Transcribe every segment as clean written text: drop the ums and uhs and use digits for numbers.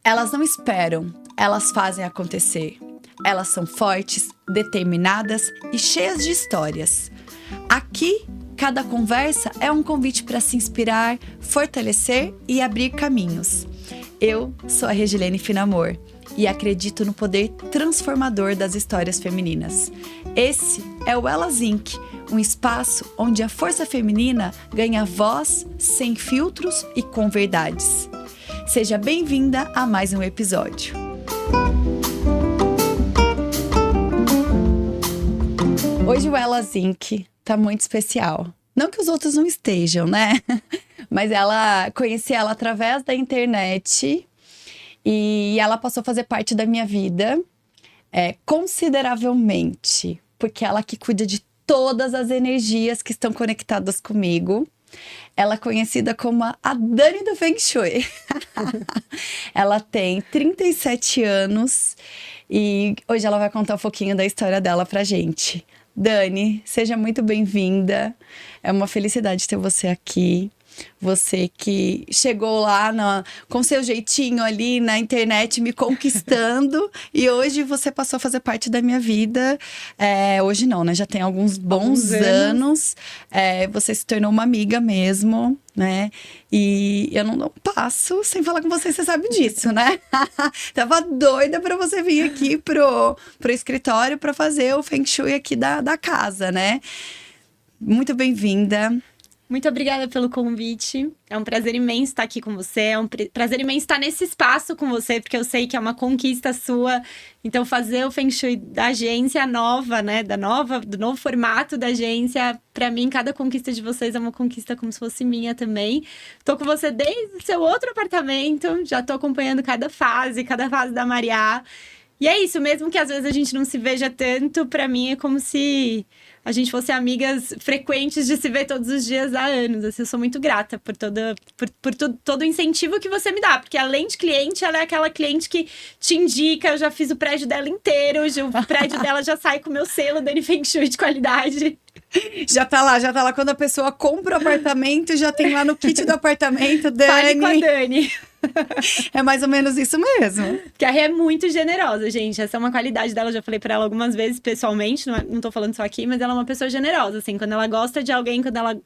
Elas não esperam, elas fazem acontecer. Elas são fortes, determinadas e cheias de histórias. Aqui, cada conversa é um convite para se inspirar, fortalecer e abrir caminhos. Eu sou a Regilene Finamor e acredito no poder transformador das histórias femininas. Esse é o Elas Inc., um espaço onde a força feminina ganha voz, sem filtros e com verdades. Seja bem-vinda a mais um episódio. Hoje o Elas Inc. tá muito especial. Não que os outros não estejam, né? Mas conheci ela através da internet e ela passou a fazer parte da minha vida consideravelmente, porque ela que cuida de todas as energias que estão conectadas comigo. Ela é conhecida como a Dani do Feng Shui. Ela tem 37 anos e hoje ela vai contar um pouquinho da história dela pra gente. Dani, seja muito bem-vinda. É uma felicidade ter você aqui. Você que chegou lá com seu jeitinho ali na internet me conquistando e hoje você passou a fazer parte da minha vida. Hoje não, né? Já tem alguns bons anos. Você se tornou uma amiga mesmo, né? E eu não passo sem falar com você sabe disso, né? Tava doida pra você vir aqui pro escritório pra fazer o Feng Shui aqui da casa, né? Muito bem-vinda. Muito obrigada pelo convite. É um prazer imenso estar aqui com você. É um prazer imenso estar nesse espaço com você, porque eu sei que é uma conquista sua. Então, fazer o Feng Shui da agência nova, né? Do novo formato da agência. Para mim, cada conquista de vocês é uma conquista como se fosse minha também. Tô com você desde o seu outro apartamento. Já tô acompanhando cada fase da Mariá. E é isso, mesmo que às vezes a gente não se veja tanto, para mim é como se a gente fosse amigas frequentes de se ver todos os dias há anos. Assim, eu sou muito grata por todo o incentivo que você me dá. Porque além de cliente, ela é aquela cliente que te indica. Eu já fiz o prédio dela inteiro. O prédio dela já sai com o meu selo Dani Feng Shui de qualidade. Já tá lá. Quando a pessoa compra o apartamento, já tem lá no kit do apartamento, Dani. Fale com a Dani. É mais ou menos isso mesmo. Porque a Rê é muito generosa, gente. Essa é uma qualidade dela. Eu já falei pra ela algumas vezes pessoalmente. Não tô falando só aqui, mas ela é uma pessoa generosa, assim. Quando ela gosta de alguém, quando ela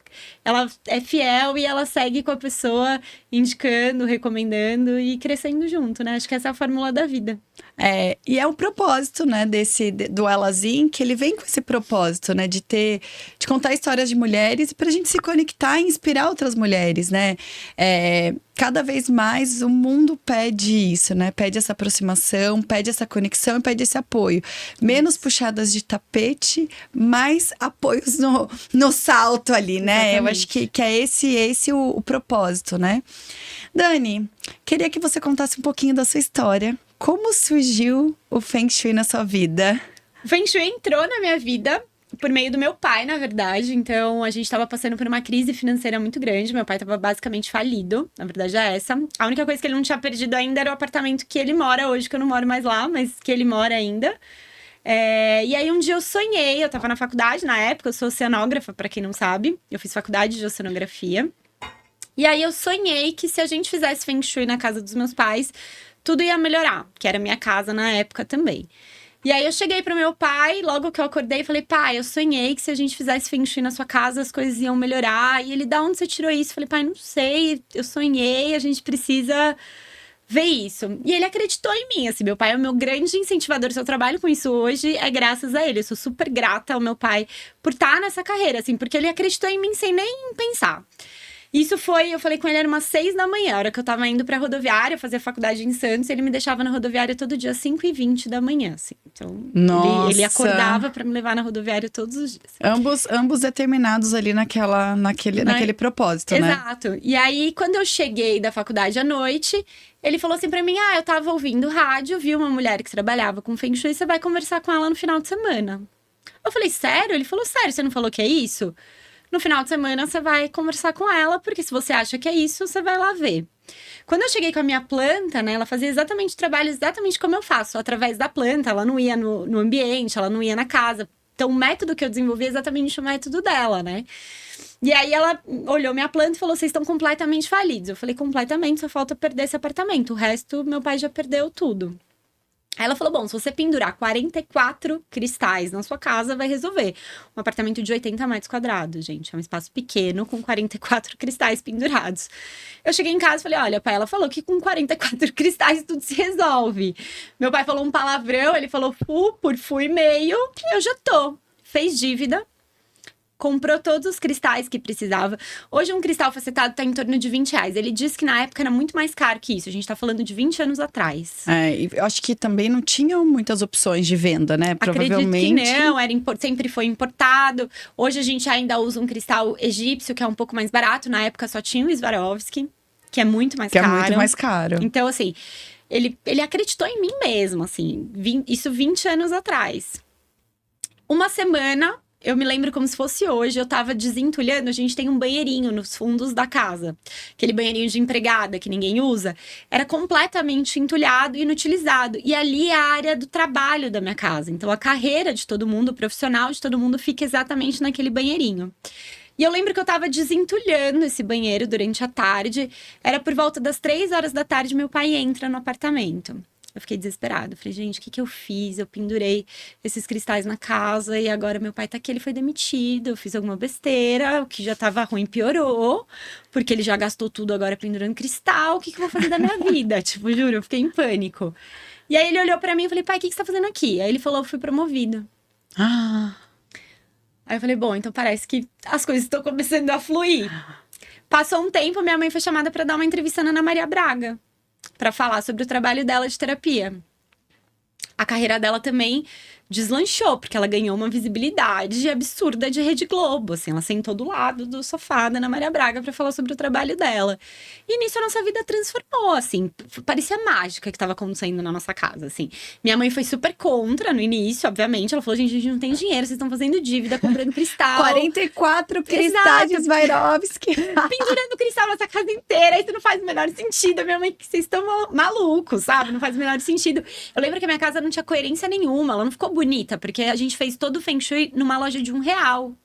é fiel e ela segue com a pessoa, indicando, recomendando e crescendo junto, né? Acho que essa é a fórmula da vida. E é o propósito, né, do Elas Inc., ele vem com esse propósito, né, de contar histórias de mulheres pra gente se conectar e inspirar outras mulheres, né? Cada vez mais o mundo pede isso, né? Pede essa aproximação, pede essa conexão e pede esse apoio. Menos puxadas de tapete, mais apoios no salto ali, né? Exatamente. Eu acho que é esse o propósito, né? Dani, queria que você contasse um pouquinho da sua história. Como surgiu o Feng Shui na sua vida? O Feng Shui entrou na minha vida por meio do meu pai, na verdade. Então, a gente estava passando por uma crise financeira muito grande. Meu pai estava basicamente falido. Na verdade, é essa. A única coisa que ele não tinha perdido ainda era o apartamento que ele mora hoje, que eu não moro mais lá, mas que ele mora ainda. E aí, um dia eu sonhei. Eu estava na faculdade, na época. Eu sou oceanógrafa, para quem não sabe. Eu fiz faculdade de oceanografia. E aí, eu sonhei que se a gente fizesse Feng Shui na casa dos meus pais, tudo ia melhorar. Que era minha casa na época também. E aí eu cheguei pro meu pai, logo que eu acordei, falei, pai, eu sonhei que se a gente fizesse Feng Shui na sua casa, as coisas iam melhorar. E ele, da onde você tirou isso? Eu falei, pai, não sei, eu sonhei, a gente precisa ver isso. E ele acreditou em mim, assim, meu pai é o meu grande incentivador. Se eu trabalho com isso hoje, é graças a ele. Eu sou super grata ao meu pai por estar nessa carreira, assim, porque ele acreditou em mim sem nem pensar. Isso foi, eu falei com ele, era umas 6 da manhã, a hora que eu tava indo pra rodoviária, fazer faculdade em Santos, ele me deixava na rodoviária todo dia, às 5h20 da manhã, assim. Então, ele acordava pra me levar na rodoviária todos os dias. Ambos determinados ali naquele propósito, né? Exato. E aí, quando eu cheguei da faculdade à noite, ele falou assim pra mim, eu tava ouvindo rádio, vi uma mulher que trabalhava com Feng Shui, você vai conversar com ela no final de semana. Eu falei, sério? Ele falou, sério, você não falou que é isso? No final de semana, você vai conversar com ela, porque se você acha que é isso, você vai lá ver. Quando eu cheguei com a minha planta, né, ela fazia exatamente o trabalho exatamente como eu faço, através da planta, ela não ia no ambiente, ela não ia na casa. Então, o método que eu desenvolvi é exatamente o método dela, né? E aí ela olhou minha planta e falou: vocês estão completamente falidos. Eu falei: completamente, só falta perder esse apartamento. O resto, meu pai já perdeu tudo. Aí ela falou: bom, se você pendurar 44 cristais na sua casa, vai resolver. Um apartamento de 80 metros quadrados, gente. É um espaço pequeno com 44 cristais pendurados. Eu cheguei em casa e falei: olha, pai, ela falou que com 44 cristais tudo se resolve. Meu pai falou um palavrão, ele falou por fu e meio, eu já tô. Fez dívida. Comprou todos os cristais que precisava. Hoje um cristal facetado tá em torno de R$20. Ele disse que na época era muito mais caro que isso. A gente tá falando de 20 anos atrás. E eu acho que também não tinham muitas opções de venda, né? Provavelmente. Acredito que não, sempre foi importado. Hoje a gente ainda usa um cristal egípcio, que é um pouco mais barato. Na época só tinha o Swarovski, que é muito mais caro. Que é muito mais caro. Então, assim, ele acreditou em mim mesmo, assim. Isso 20 anos atrás. Uma semana... Eu me lembro como se fosse hoje, eu tava desentulhando, a gente tem um banheirinho nos fundos da casa. Aquele banheirinho de empregada que ninguém usa. Era completamente entulhado e inutilizado. E ali é a área do trabalho da minha casa. Então a carreira de todo mundo, o profissional de todo mundo fica exatamente naquele banheirinho. E eu lembro que eu tava desentulhando esse banheiro durante a tarde. Era por volta das 3 horas da tarde, meu pai entra no apartamento. Eu fiquei desesperada. Falei: gente, o que eu fiz? Eu pendurei esses cristais na casa e agora meu pai tá aqui, ele foi demitido. Eu fiz alguma besteira, o que já tava ruim piorou, porque ele já gastou tudo agora pendurando cristal. O que eu vou fazer da minha vida? Tipo, juro, eu fiquei em pânico. E aí ele olhou pra mim e falei: pai, o que você tá fazendo aqui? Aí ele falou: eu fui promovido. Aí eu falei: bom, então parece que as coisas estão começando a fluir. Passou um tempo, minha mãe foi chamada pra dar uma entrevista na Ana Maria Braga, para falar sobre o trabalho dela de terapia. A carreira dela também deslanchou, porque ela ganhou uma visibilidade absurda de Rede Globo, assim. Ela sentou do lado do sofá da Ana Maria Braga para falar sobre o trabalho dela. E nisso a nossa vida transformou, assim. Parecia mágica que estava acontecendo na nossa casa, assim. Minha mãe foi super contra no início, obviamente. Ela falou: gente, a gente não tem dinheiro, vocês estão fazendo dívida, comprando cristal. 44 cristais de Swarovski. Pendurando cristal nessa casa inteira, isso não faz o menor sentido. A minha mãe, vocês estão malucos, sabe? Não faz o menor sentido. Eu lembro que a minha casa não tinha coerência nenhuma, ela não ficou bonita, porque a gente fez todo o Feng Shui numa loja de R$1.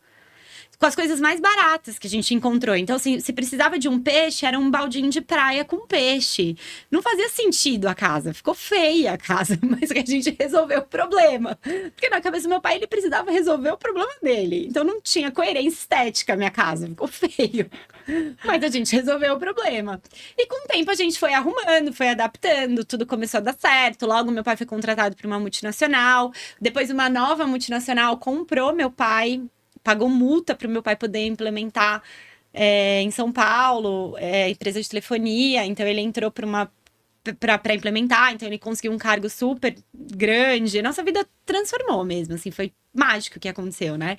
Com as coisas mais baratas que a gente encontrou. Então, assim, se precisava de um peixe, era um baldinho de praia com peixe. Não fazia sentido a casa. Ficou feia a casa, mas que a gente resolveu o problema. Porque na cabeça do meu pai, ele precisava resolver o problema dele. Então, não tinha coerência estética a minha casa. Ficou feio. Mas a gente resolveu o problema. E com o tempo, a gente foi arrumando, foi adaptando. Tudo começou a dar certo. Logo, meu pai foi contratado por uma multinacional. Depois, uma nova multinacional comprou meu pai, pagou multa para o meu pai poder implementar em São Paulo, empresa de telefonia. Então, ele entrou para implementar. Então, ele conseguiu um cargo super grande. Nossa vida transformou mesmo, assim. Foi mágico o que aconteceu, né?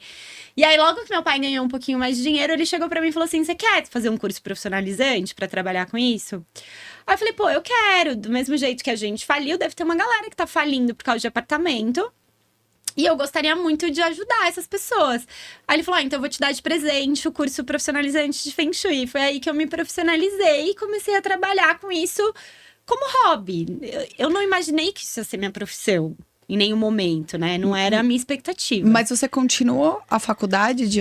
E aí, logo que meu pai ganhou um pouquinho mais de dinheiro, ele chegou para mim e falou assim: você quer fazer um curso profissionalizante para trabalhar com isso? Aí eu falei: pô, eu quero. Do mesmo jeito que a gente faliu, deve ter uma galera que tá falindo por causa de apartamento. E eu gostaria muito de ajudar essas pessoas. Aí ele falou: então eu vou te dar de presente o curso profissionalizante de Feng Shui. Foi aí que eu me profissionalizei e comecei a trabalhar com isso como hobby. Eu não imaginei que isso ia ser minha profissão em nenhum momento, né? Não era a minha expectativa. Mas você continuou a faculdade de...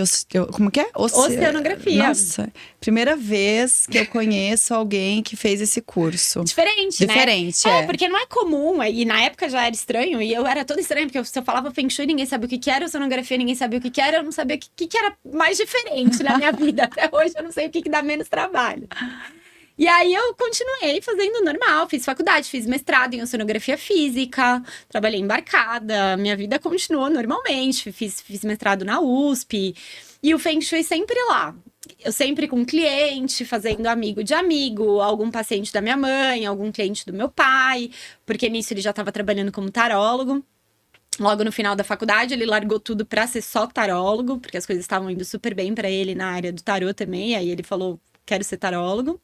Como que é? Oceanografia. Nossa, primeira vez que eu conheço alguém que fez esse curso. Diferente, né? Diferente, porque não é comum, e na época já era estranho, e eu era toda estranha, porque se eu falava Feng Shui, ninguém sabia o que era, oceanografia, ninguém sabia o que era, eu não sabia o que era mais diferente na minha vida. Até hoje eu não sei o que dá menos trabalho. E aí eu continuei fazendo normal, fiz faculdade, fiz mestrado em oceanografia física, trabalhei embarcada, minha vida continuou normalmente, fiz mestrado na USP, e o Feng Shui sempre lá. Eu sempre com cliente, fazendo amigo de amigo, algum paciente da minha mãe, algum cliente do meu pai, porque nisso ele já estava trabalhando como tarólogo. Logo no final da faculdade, ele largou tudo para ser só tarólogo, porque as coisas estavam indo super bem para ele na área do tarô também, aí ele falou: quero ser tarólogo.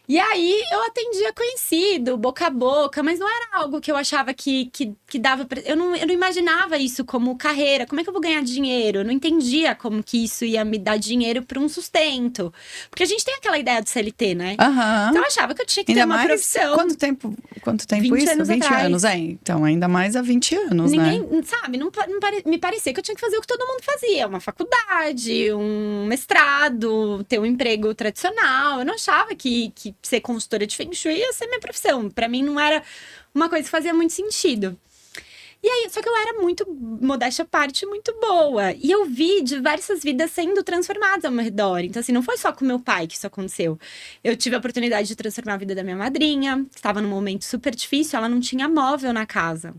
E aí eu atendia conhecido, boca a boca, mas não era algo que eu achava que dava pra... Eu não imaginava isso como carreira. Como é que eu vou ganhar dinheiro? Eu não entendia como que isso ia me dar dinheiro para um sustento. Porque a gente tem aquela ideia do CLT, né? Aham. Então eu achava que eu tinha que ter Ainda uma mais, profissão. quanto tempo 20 isso? anos 20 atrás. anos, então, ainda mais há 20 anos, né? Ninguém, sabe, me parecia que eu tinha que fazer o que todo mundo fazia. Uma faculdade, um mestrado, ter um emprego tradicional. Eu não achava que ser consultora de Feng Shui ia ser minha profissão. Pra mim não era uma coisa que fazia muito sentido. E aí, só que eu era muito, modéstia à parte, muito boa. E eu vi diversas vidas sendo transformadas ao meu redor. Então, assim, não foi só com meu pai que isso aconteceu. Eu tive a oportunidade de transformar a vida da minha madrinha, que estava num momento super difícil, ela não tinha móvel na casa.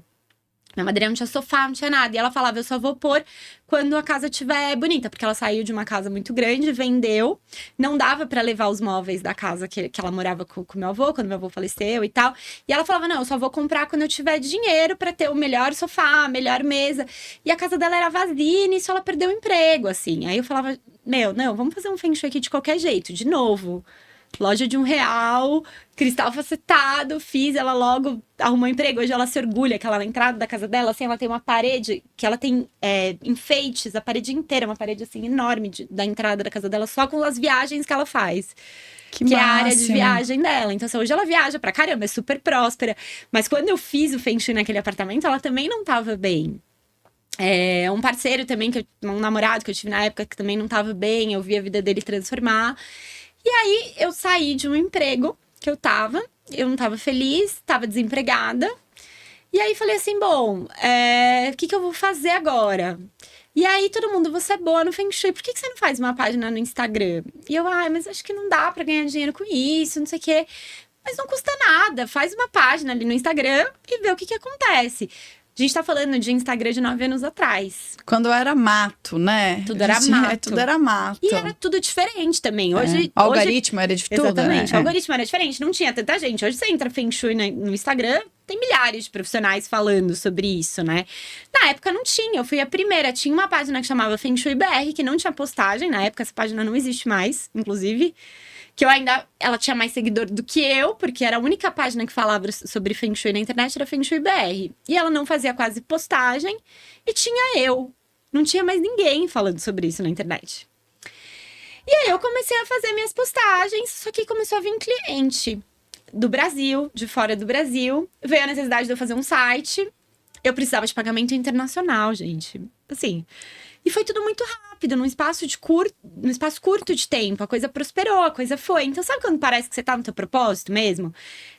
Minha madrinha não tinha sofá, não tinha nada. E ela falava, eu só vou pôr quando a casa estiver bonita. Porque ela saiu de uma casa muito grande, vendeu. Não dava pra levar os móveis da casa que ela morava com meu avô, quando meu avô faleceu e tal. E ela falava, não, eu só vou comprar quando eu tiver dinheiro pra ter o melhor sofá, a melhor mesa. E a casa dela era vazia e nisso ela perdeu o emprego, assim. Aí eu falava, não, vamos fazer um Feng Shui aqui de qualquer jeito, de novo. Loja de R$1, cristal facetado, fiz, ela logo arrumou emprego. Hoje ela se orgulha que ela, na entrada da casa dela, assim, ela tem uma parede, que ela tem enfeites, a parede inteira, uma parede, assim, enorme da entrada da casa dela, só com as viagens que ela faz. Que é a área de viagem dela. Então, assim, hoje ela viaja pra caramba, é super próspera. Mas quando eu fiz o Feng Shui naquele apartamento, ela também não tava bem. Um parceiro também, um namorado que eu tive na época, que também não tava bem, eu vi a vida dele transformar. E aí, eu saí de um emprego que eu não tava feliz, tava desempregada. E aí, falei assim, bom, o que eu vou fazer agora? E aí, todo mundo, você é boa no Feng Shui, por que você não faz uma página no Instagram? E eu, mas acho que não dá pra ganhar dinheiro com isso, não sei o quê. Mas não custa nada, faz uma página ali no Instagram e vê o que acontece. A gente tá falando de Instagram de 9 anos atrás. Quando era mato, né? Tudo era mato. Tudo era mato. E era tudo diferente também. Hoje, o algoritmo era de tudo, exatamente, né? O algoritmo era diferente, não tinha tanta gente. Hoje você entra Feng Shui no Instagram, tem milhares de profissionais falando sobre isso, né? Na época não tinha, eu fui a primeira. Tinha uma página que chamava Feng Shui BR, que não tinha postagem. Na época essa página não existe mais, inclusive. Que ela tinha mais seguidor do que eu, porque era a única página que falava sobre Feng Shui na internet, era Feng Shui BR. E ela não fazia quase postagem, e tinha eu. Não tinha mais ninguém falando sobre isso na internet. E aí eu comecei a fazer minhas postagens, só que começou a vir cliente do Brasil, de fora do Brasil. Veio a necessidade de eu fazer um site. Eu precisava de pagamento internacional, gente. Assim... E foi tudo muito rápido, num espaço curto de tempo. A coisa prosperou, a coisa foi. Então, sabe quando parece que você tá no teu propósito mesmo?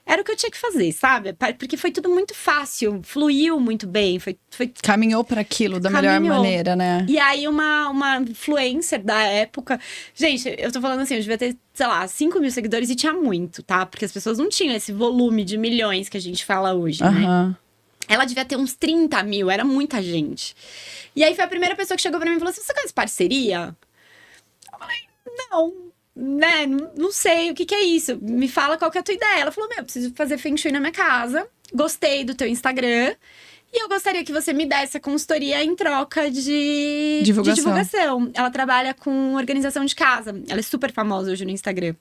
Era o que eu tinha que fazer, sabe? Porque foi tudo muito fácil, fluiu muito bem. Caminhou para aquilo da melhor maneira, né? E aí, uma influencer da época... Gente, eu tô falando assim, eu devia ter, sei lá, 5 mil seguidores e tinha muito, tá? Porque as pessoas não tinham esse volume de milhões que a gente fala hoje, né? Ela devia ter uns 30 mil, era muita gente. E aí foi a primeira pessoa que chegou pra mim e falou assim, você conhece parceria? Eu falei, não, né, não sei, o que é isso? Me fala qual que é a tua ideia. Ela falou, eu preciso fazer Feng Shui na minha casa, gostei do teu Instagram, e eu gostaria que você me desse a consultoria em troca de divulgação. Ela trabalha com organização de casa, ela é super famosa hoje no Instagram.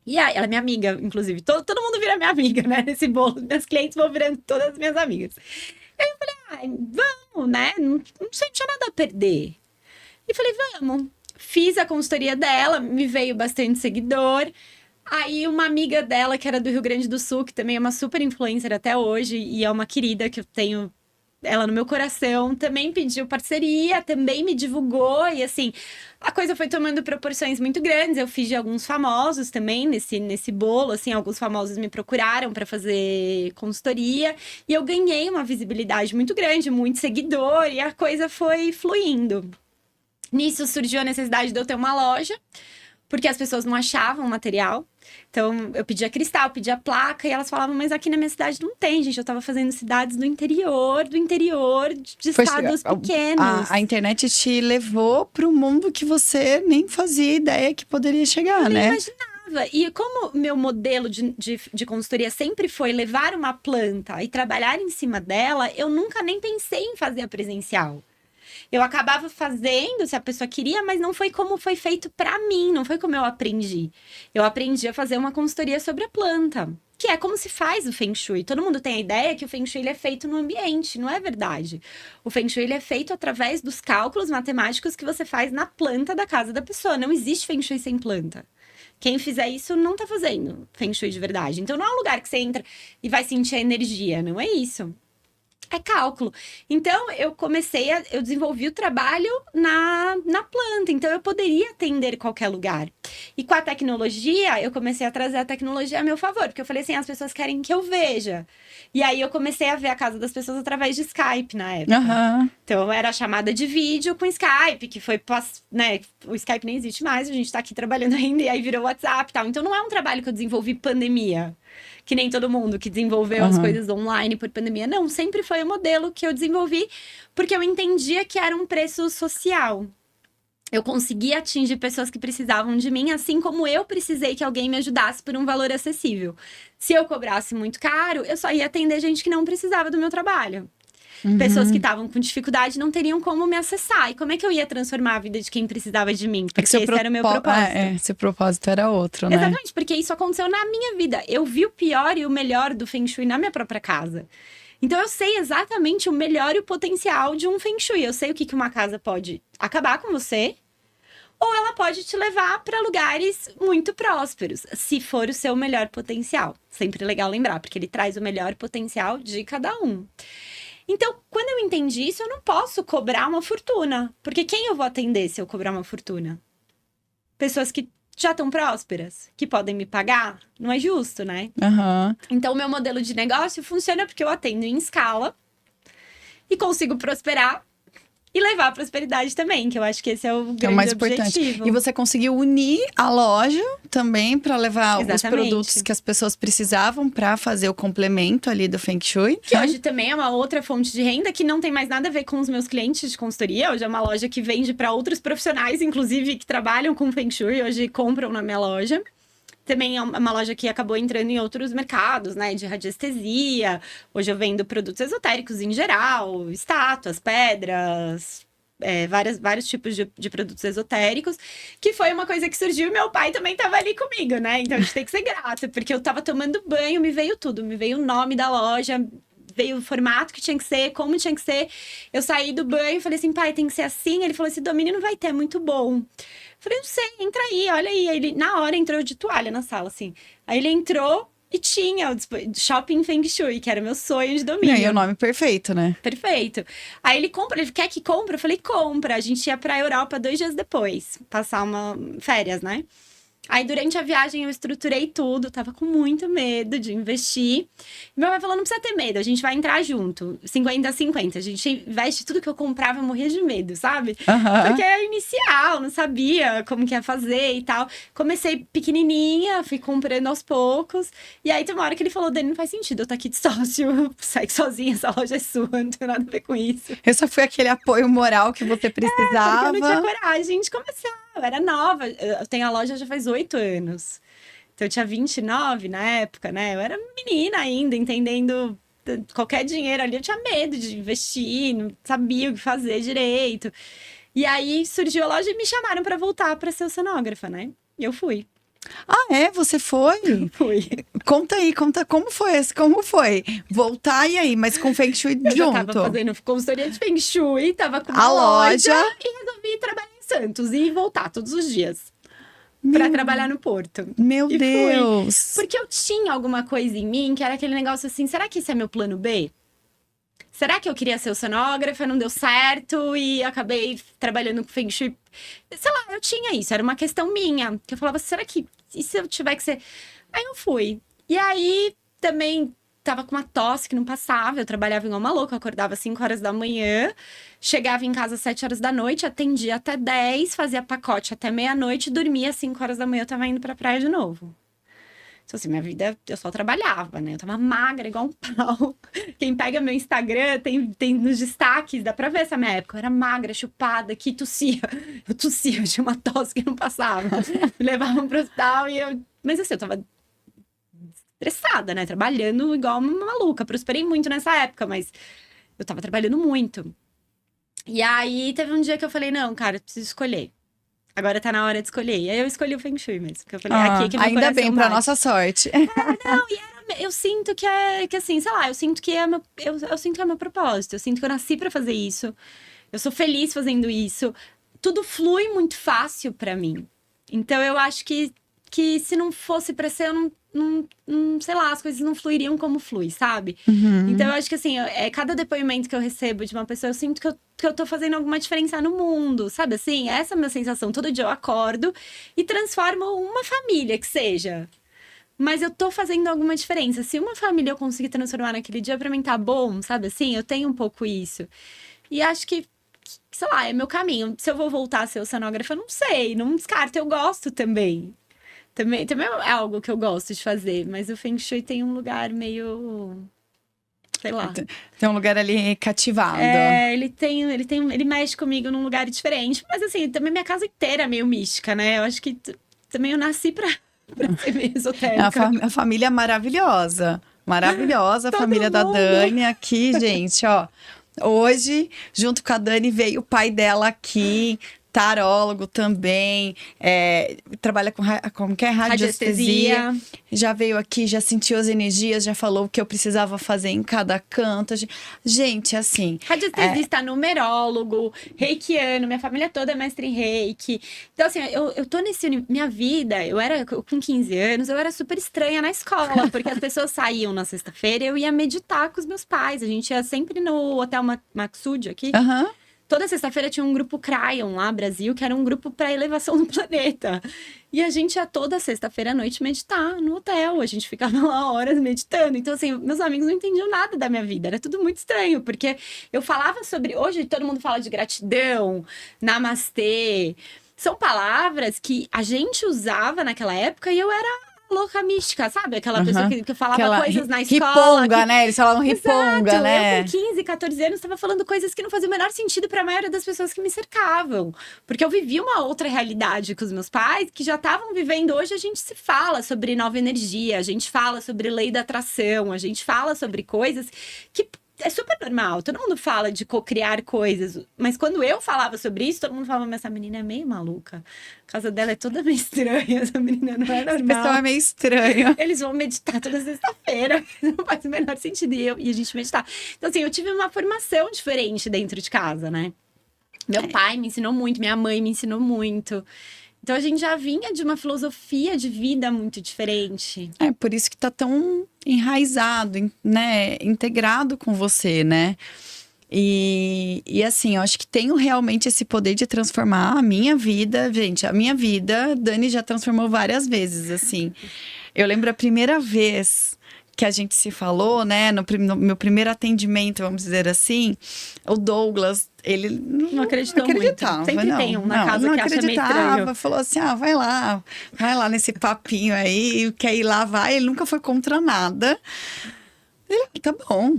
E aí, ela é minha amiga, inclusive. Todo mundo vira minha amiga, né? Nesse bolo. Meus clientes vão virando todas minhas amigas. E aí eu falei, vamos, né? Não sei, não tinha nada a perder. E falei, vamos. Fiz a consultoria dela, me veio bastante seguidor. Aí uma amiga dela, que era do Rio Grande do Sul, que também é uma super influencer até hoje, e é uma querida que eu tenho ela no meu coração, também pediu parceria, também me divulgou, e assim, a coisa foi tomando proporções muito grandes. Eu fiz de alguns famosos também nesse bolo, assim, alguns famosos me procuraram para fazer consultoria, e eu ganhei uma visibilidade muito grande, muito seguidor, e a coisa foi fluindo. Nisso surgiu a necessidade de eu ter uma loja, porque as pessoas não achavam material. Então, eu pedia cristal, pedia placa, e elas falavam, mas aqui na minha cidade não tem, gente. Eu tava fazendo cidades do interior de estados pequenos. A internet te levou para um mundo que você nem fazia ideia que poderia chegar, eu né? Nem imaginava. E como meu modelo de consultoria sempre foi levar uma planta e trabalhar em cima dela, eu nunca nem pensei em fazer a presencial. Eu acabava fazendo se a pessoa queria, mas não foi como foi feito pra mim, não foi como eu aprendi. Eu aprendi a fazer uma consultoria sobre a planta, que é como se faz o Feng Shui. Todo mundo tem a ideia que o Feng Shui ele é feito no ambiente, não é verdade. O Feng Shui ele é feito através dos cálculos matemáticos que você faz na planta da casa da pessoa. Não existe Feng Shui sem planta. Quem fizer isso não tá fazendo Feng Shui de verdade. Então não é um lugar que você entra e vai sentir a energia, não é isso. É cálculo. Então, eu desenvolvi o trabalho na planta. Então, eu poderia atender qualquer lugar. E com a tecnologia, eu comecei a trazer a tecnologia a meu favor. Porque eu falei assim, as pessoas querem que eu veja. E aí, eu comecei a ver a casa das pessoas através de Skype, na época. Aham. Então, era chamada de vídeo com Skype, que foi, né? O Skype nem existe mais, a gente tá aqui trabalhando ainda. E aí, virou WhatsApp e tal. Então, não é um trabalho que eu desenvolvi pandemia. Que nem todo mundo que desenvolveu as coisas online por pandemia. Não, sempre foi o modelo que eu desenvolvi, porque eu entendia que era um preço social. Eu conseguia atingir pessoas que precisavam de mim, assim como eu precisei que alguém me ajudasse por um valor acessível. Se eu cobrasse muito caro, eu só ia atender gente que não precisava do meu trabalho. Pessoas que estavam com dificuldade não teriam como me acessar. E como é que eu ia transformar a vida de quem precisava de mim? Porque esse era o meu propósito. Seu propósito era outro, né? Exatamente, porque isso aconteceu na minha vida. Eu vi o pior e o melhor do Feng Shui na minha própria casa. Então, eu sei exatamente o melhor e o potencial de um Feng Shui. Eu sei o que uma casa pode acabar com você, ou ela pode te levar para lugares muito prósperos, se for o seu melhor potencial. Sempre legal lembrar, porque ele traz o melhor potencial de cada um. Então, quando eu entendi isso, eu não posso cobrar uma fortuna. Porque quem eu vou atender se eu cobrar uma fortuna? Pessoas que já estão prósperas, que podem me pagar? Não é justo, né? Aham. Então, o meu modelo de negócio funciona porque eu atendo em escala e consigo prosperar e levar a prosperidade também, que eu acho que esse é o grande mais objetivo. importante. E você conseguiu unir a loja também para levar os Exatamente. produtos que as pessoas precisavam para fazer o complemento ali do Feng Shui. Que hoje também é uma outra fonte de renda que não tem mais nada a ver com os meus clientes de consultoria. Hoje é uma loja que vende para outros profissionais, inclusive, que trabalham com Feng Shui. Hoje compram na minha loja. Também é uma loja que acabou entrando em outros mercados, né? De radiestesia. Hoje eu vendo produtos esotéricos em geral. Estátuas, pedras... vários tipos de produtos esotéricos, que foi uma coisa que surgiu e meu pai também tava ali comigo, né? Então a gente tem que ser grata, porque eu tava tomando banho, me veio tudo, me veio o nome da loja, veio o formato que tinha que ser, como tinha que ser. Eu saí do banho e falei assim, pai, tem que ser assim. Ele falou, esse domínio não vai ter, é muito bom. Falei, não sei, entra aí, olha aí. Aí ele, na hora, entrou de toalha na sala, assim. Aí ele entrou e tinha o Shopping Feng Shui, que era o meu sonho de domínio. E aí, o nome perfeito, né? Perfeito. Aí ele compra, ele quer que compre? Eu falei, compra. A gente ia pra Europa 2 dias depois, passar férias, né? Aí, durante a viagem, eu estruturei tudo. Tava com muito medo de investir. E meu pai falou, não precisa ter medo, a gente vai entrar junto. 50-50. A gente investe tudo que eu comprava, eu morria de medo, sabe? Porque é inicial, não sabia como que ia fazer e tal. Comecei pequenininha, fui comprando aos poucos. E aí, tem uma hora que ele falou, Dani, não faz sentido eu estar aqui de sócio. Segue sozinha, essa loja é sua, não tem nada a ver com isso. Eu só fui aquele apoio moral que você precisava. Porque eu não tinha coragem de começar. Eu era nova, eu tenho a loja já faz 8 anos. Então eu tinha 29 na época, né? Eu era menina ainda, entendendo qualquer dinheiro ali. Eu tinha medo de investir, não sabia o que fazer direito. E aí surgiu a loja e me chamaram para voltar para ser oceanógrafa, né? E eu fui. Ah, é? Você foi? Fui. Conta aí, conta como foi esse, como foi? Voltar e aí, mas com Feng Shui Eu já junto. tava fazendo consultoria de Feng Shui, tava com A uma loja. e resolvi trabalhar em Santos e voltar todos os dias. Pra trabalhar no Porto. Meu E fui. Deus! Porque eu tinha alguma coisa em mim que era aquele negócio assim, será que esse é meu plano B? Será que eu queria ser oceanógrafa, não deu certo e acabei trabalhando com Feng Shui? Sei lá, eu tinha isso, era uma questão minha. Que eu falava, será que... E se eu tiver que ser... Aí eu fui. E aí, também... Tava com uma tosse que não passava, eu trabalhava igual uma louca, eu acordava às 5 horas da manhã, chegava em casa às 7 horas da noite, atendia até 10, fazia pacote até meia-noite, dormia às 5 horas da manhã, eu tava indo pra praia de novo. Então, assim, minha vida, eu só trabalhava, né? Eu tava magra, igual um pau. Quem pega meu Instagram, tem nos destaques, dá pra ver essa minha época. Eu era magra, chupada, que tossia. Eu tossia, eu tinha uma tosse que não passava. Me levavam pro hospital e eu... Mas assim, eu tava estressada, né? Trabalhando igual uma maluca. Prosperei muito nessa época, mas eu tava trabalhando muito. E aí, teve um dia que eu falei, não, cara, eu preciso escolher. Agora tá na hora de escolher. E aí, eu escolhi o Feng Shui mesmo. Que eu falei, aqui é que meu ainda coração bem, pra bate. nossa sorte. Eu sinto que assim, sei lá, eu sinto que é meu, eu sinto que é meu propósito. Eu sinto que eu nasci pra fazer isso. Eu sou feliz fazendo isso. Tudo flui muito fácil pra mim. Então, eu acho que se não fosse pra ser, eu sei lá, as coisas não fluiriam como flui, sabe? Então, eu acho que assim, cada depoimento que eu recebo de uma pessoa, eu sinto que eu tô fazendo alguma diferença no mundo, sabe? Assim, essa é a minha sensação. Todo dia eu acordo e transformo uma família que seja. Mas eu tô fazendo alguma diferença. Se uma família eu conseguir transformar naquele dia, pra mim tá bom, sabe? Assim, eu tenho um pouco isso. E acho que, sei lá, é meu caminho. Se eu vou voltar a ser oceanógrafa, eu não sei. Não descarto, eu gosto também. Também é algo que eu gosto de fazer. Mas o Feng Shui tem um lugar meio... sei lá. Tem um lugar ali cativado. Ele mexe comigo num lugar diferente. Mas assim, também minha casa inteira é meio mística, né? Eu acho que também eu nasci pra ser meio esotérica. A família é maravilhosa. Maravilhosa, a Todo família da mundo. Dani aqui, gente, ó. Hoje, junto com a Dani, veio o pai dela aqui, tarólogo também, trabalha com como que é? Radiestesia. Já veio aqui, já sentiu as energias, já falou o que eu precisava fazer em cada canto. Gente, assim... Radiestesista, numerólogo, reikiano, minha família toda é mestre em reiki. Então, assim, eu tô minha vida, com 15 anos, eu era super estranha na escola, porque as pessoas saíam na sexta-feira e eu ia meditar com os meus pais. A gente ia sempre no Hotel Maxud aqui. Aham. Toda sexta-feira tinha um grupo Cryon lá, Brasil, que era um grupo para elevação do planeta. E a gente ia toda sexta-feira à noite meditar no hotel. A gente ficava lá horas meditando. Então, assim, meus amigos não entendiam nada da minha vida. Era tudo muito estranho, porque eu falava sobre... Hoje todo mundo fala de gratidão, namastê. São palavras que a gente usava naquela época e eu era louca mística, sabe? Aquela pessoa que falava coisas na escola. Riponga, né? Eles falavam riponga, Exato. né? Eu com 15, 14 anos estava falando coisas que não faziam o menor sentido para a maioria das pessoas que me cercavam. Porque eu vivia uma outra realidade com os meus pais, que já estavam vivendo. Hoje a gente se fala sobre nova energia, a gente fala sobre lei da atração, a gente fala sobre coisas que é super normal, todo mundo fala de co-criar coisas, mas quando eu falava sobre isso, todo mundo falava, mas essa menina é meio maluca, a casa dela é toda meio estranha, essa menina não é normal. Esse pessoal é meio estranho. Eles vão meditar toda sexta-feira, não faz o menor sentido, e a gente meditar. Então assim, eu tive uma formação diferente dentro de casa, né? Meu pai me ensinou muito, minha mãe me ensinou muito. Então, a gente já vinha de uma filosofia de vida muito diferente. É por isso que tá tão enraizado, né? Integrado com você, né? E assim, eu acho que tenho realmente esse poder de transformar a minha vida. Gente, a minha vida, Dani já transformou várias vezes, assim. Eu lembro a primeira vez que a gente se falou, né? No meu primeiro atendimento, vamos dizer assim, o Douglas, ele não acreditou muito. Sempre tem um na casa que acha meio estranho. Falou assim, vai lá nesse papinho aí, quer ir lá, vai. Ele nunca foi contra nada. Ele, tá bom,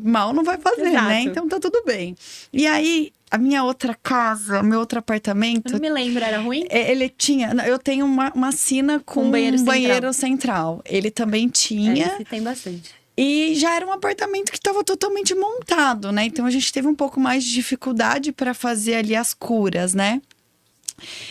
mal não vai fazer, Exato. né? Então tá tudo bem. E aí, a minha outra casa, meu outro apartamento... Eu não me lembro, era ruim? Ele tinha... Eu tenho uma sina com um banheiro central. Ele também tinha. Esse tem bastante. E já era um apartamento que estava totalmente montado, né? Então, a gente teve um pouco mais de dificuldade para fazer ali as curas, né?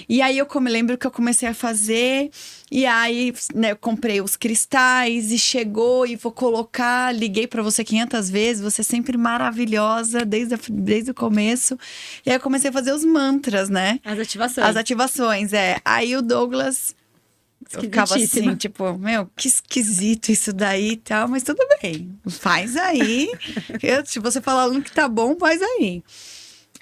E aí, eu lembro que eu comecei a fazer... E aí, né, eu comprei os cristais e chegou e vou colocar... Liguei para você 500 vezes, você é sempre maravilhosa desde o começo. E aí, eu comecei a fazer os mantras, né? As ativações. As ativações, Aí, o Douglas... Eu ficava assim, tipo, meu, que esquisito isso daí e tal, mas tudo bem, faz aí. Se você falar que tá bom, faz aí.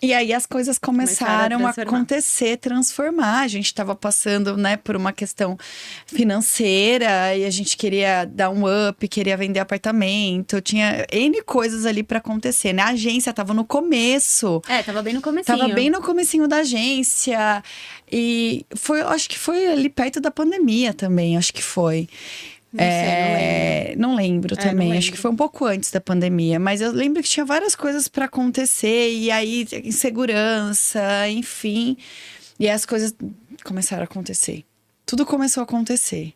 E aí as coisas começaram a acontecer, transformar. A gente estava passando, né, por uma questão financeira e a gente queria dar um up, queria vender apartamento. Tinha N coisas ali para acontecer, né? A agência estava no começo. Tava bem no comecinho. Tava bem no comecinho da agência. E acho que foi ali perto da pandemia também, acho que foi. Não lembro também. Não lembro. Acho que foi um pouco antes da pandemia. Mas eu lembro que tinha várias coisas para acontecer. E aí, insegurança, enfim. E as coisas começaram a acontecer. Tudo começou a acontecer.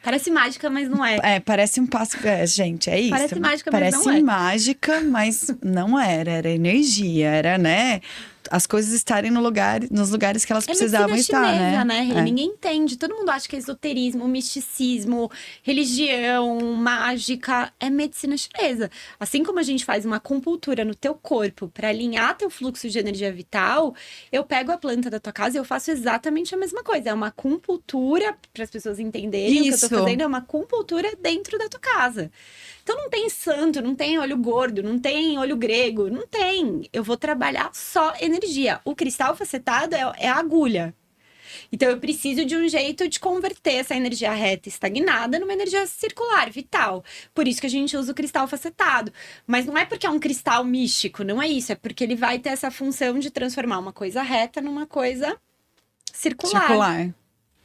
Parece mágica, mas não é. Parece um passo. Gente, é isso. Parece mágica, mas não é. Parece mágica, mas não era. Era energia, era, né? As coisas estarem nos lugares que elas precisavam estar, chinesa, né? Ninguém entende. Todo mundo acha que é esoterismo, misticismo, religião, mágica. É medicina chinesa. Assim como a gente faz uma acupuntura no teu corpo para alinhar teu fluxo de energia vital, eu pego a planta da tua casa e eu faço exatamente a mesma coisa. É uma acupuntura, para as pessoas entenderem o que eu tô fazendo, é uma acupuntura dentro da tua casa. Então não tem santo, não tem olho gordo, não tem olho grego, não tem. Eu vou trabalhar só energia. O cristal facetado é a agulha. Então eu preciso de um jeito de converter essa energia reta estagnada numa energia circular, vital. Por isso que a gente usa o cristal facetado. Mas não é porque é um cristal místico, não é isso. É porque ele vai ter essa função de transformar uma coisa reta numa coisa circular.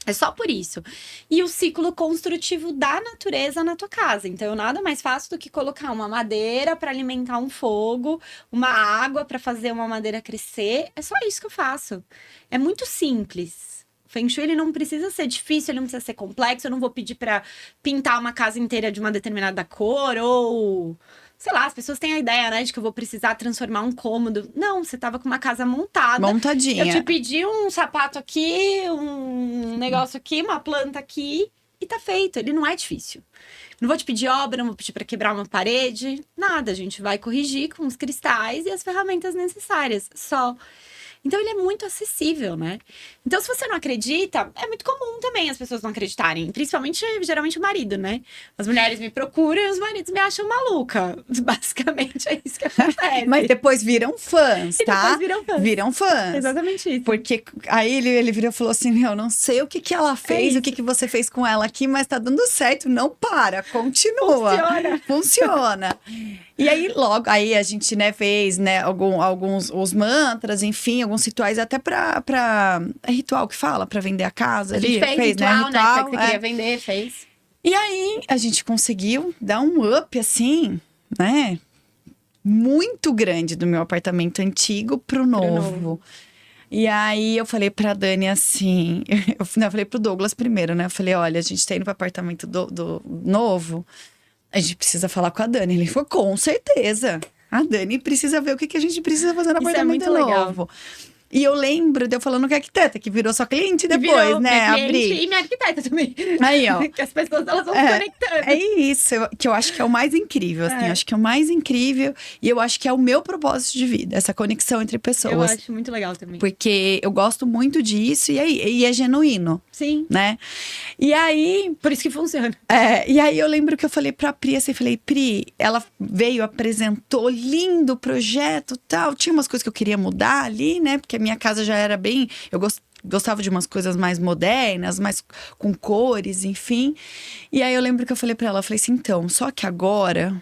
É só por isso. E o ciclo construtivo da natureza na tua casa. Então, eu nada mais faço do que colocar uma madeira para alimentar um fogo, uma água para fazer uma madeira crescer. É só isso que eu faço. É muito simples. O Feng Shui, ele não precisa ser difícil, ele não precisa ser complexo. Eu não vou pedir para pintar uma casa inteira de uma determinada cor ou... Sei lá, as pessoas têm a ideia, né, de que eu vou precisar transformar um cômodo. Não, você tava com uma casa montada. Montadinha. Eu te pedi um sapato aqui, um negócio aqui, uma planta aqui, e tá feito. Ele não é difícil. Não vou te pedir obra, não vou pedir para quebrar uma parede, nada. A gente vai corrigir com os cristais e as ferramentas necessárias, só. Então, ele é muito acessível, né? Então, se você não acredita, é muito comum também as pessoas não acreditarem. Principalmente, geralmente, o marido, né? As mulheres me procuram e os maridos me acham maluca. Basicamente, é isso que acontece. Mas depois viram fãs, tá? Depois viram fãs. Viram fãs. Exatamente isso. Porque aí ele virou e falou assim, eu não sei o que ela fez, o que você fez com ela aqui, mas tá dando certo. Não para, continua. Funciona. E aí, logo, aí a gente, né, fez, né, alguns os mantras, enfim, alguns rituais, até pra ritual que fala, pra vender a casa. A gente fez ritual, né? Ritual, Que você queria vender, fez. E aí, a gente conseguiu dar um up, assim, né, muito grande do meu apartamento antigo pro novo. E aí, eu falei pra Dani assim, eu falei pro Douglas primeiro, né, eu falei, olha, a gente tá indo pro apartamento do novo, a gente precisa falar com a Dani. Ele falou, com certeza. A Dani precisa ver o que a gente precisa fazer no apartamento novo. Legal. E eu lembro de eu falando com a arquiteta, que virou sua cliente depois, né? E minha arquiteta também. Aí, ó. Que as pessoas, elas vão se conectando. É isso, que eu acho que é o mais incrível, assim. Acho que é o mais incrível. E eu acho que é o meu propósito de vida, essa conexão entre pessoas. Eu acho muito legal também. Porque eu gosto muito disso e é genuíno. Sim. Né? E aí... Por isso que funciona. E aí eu lembro que eu falei pra Pri, assim, falei, Pri, ela veio, apresentou, lindo projeto, tal. Tinha umas coisas que eu queria mudar ali, né? Porque a minha casa já era bem... Eu gostava de umas coisas mais modernas, mais com cores, enfim. E aí eu lembro que eu falei pra ela, eu falei assim, então, só que agora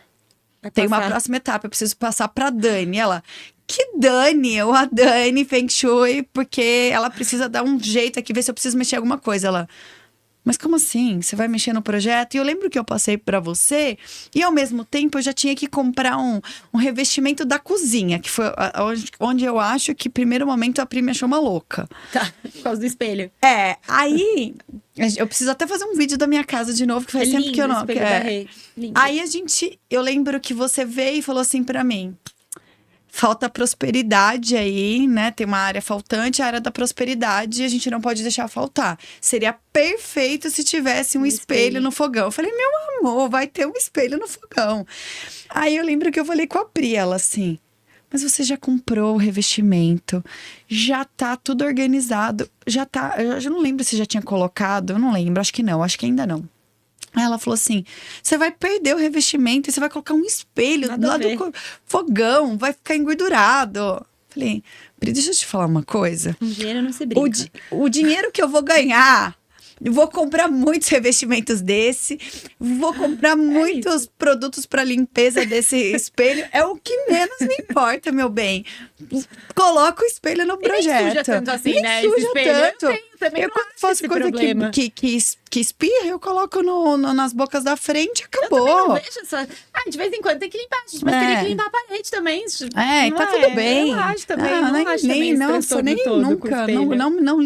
tem uma próxima etapa, eu preciso passar pra Dani. Ela, que Dani? Eu a Dani Feng Shui, porque ela precisa dar um jeito aqui, ver se eu preciso mexer em alguma coisa. Ela... Mas como assim? Você vai mexer no projeto? E eu lembro que eu passei pra você e ao mesmo tempo eu já tinha que comprar um revestimento da cozinha, que foi onde eu acho que, primeiro momento, a Pri me achou uma louca. Tá, por causa do espelho. Aí eu preciso até fazer um vídeo da minha casa de novo, que faz tempo que eu não... Aí eu lembro que você veio e falou assim pra mim, falta prosperidade aí, né? Tem uma área faltante, a área da prosperidade, a gente não pode deixar faltar. Seria perfeito se tivesse um espelho no fogão. Eu falei, meu amor, vai ter um espelho no fogão. Aí eu lembro que eu falei com a Pri, ela assim, mas você já comprou o revestimento, já tá tudo organizado, já tá... Eu já não lembro se já tinha colocado, eu não lembro, acho que não, acho que ainda não. Aí ela falou assim, você vai perder o revestimento e você vai colocar um espelho lá do fogão, vai ficar engordurado. Falei, Pri, deixa eu te falar uma coisa. O dinheiro não se brinca. O dinheiro que eu vou ganhar, eu vou comprar muitos revestimentos desse, vou comprar muitos produtos para limpeza desse espelho. É o que menos me importa, meu bem. Coloca o espelho no projeto. Nem suja tanto assim, nem né? Suja esse espelho. tanto. Eu também Quando faço coisa que espirra, eu coloco nas bocas da frente e acabou. Eu também não vejo essa... de vez em quando tem que limpar, gente. Mas teria que limpar a parede também. Tá tudo bem. Eu acho também.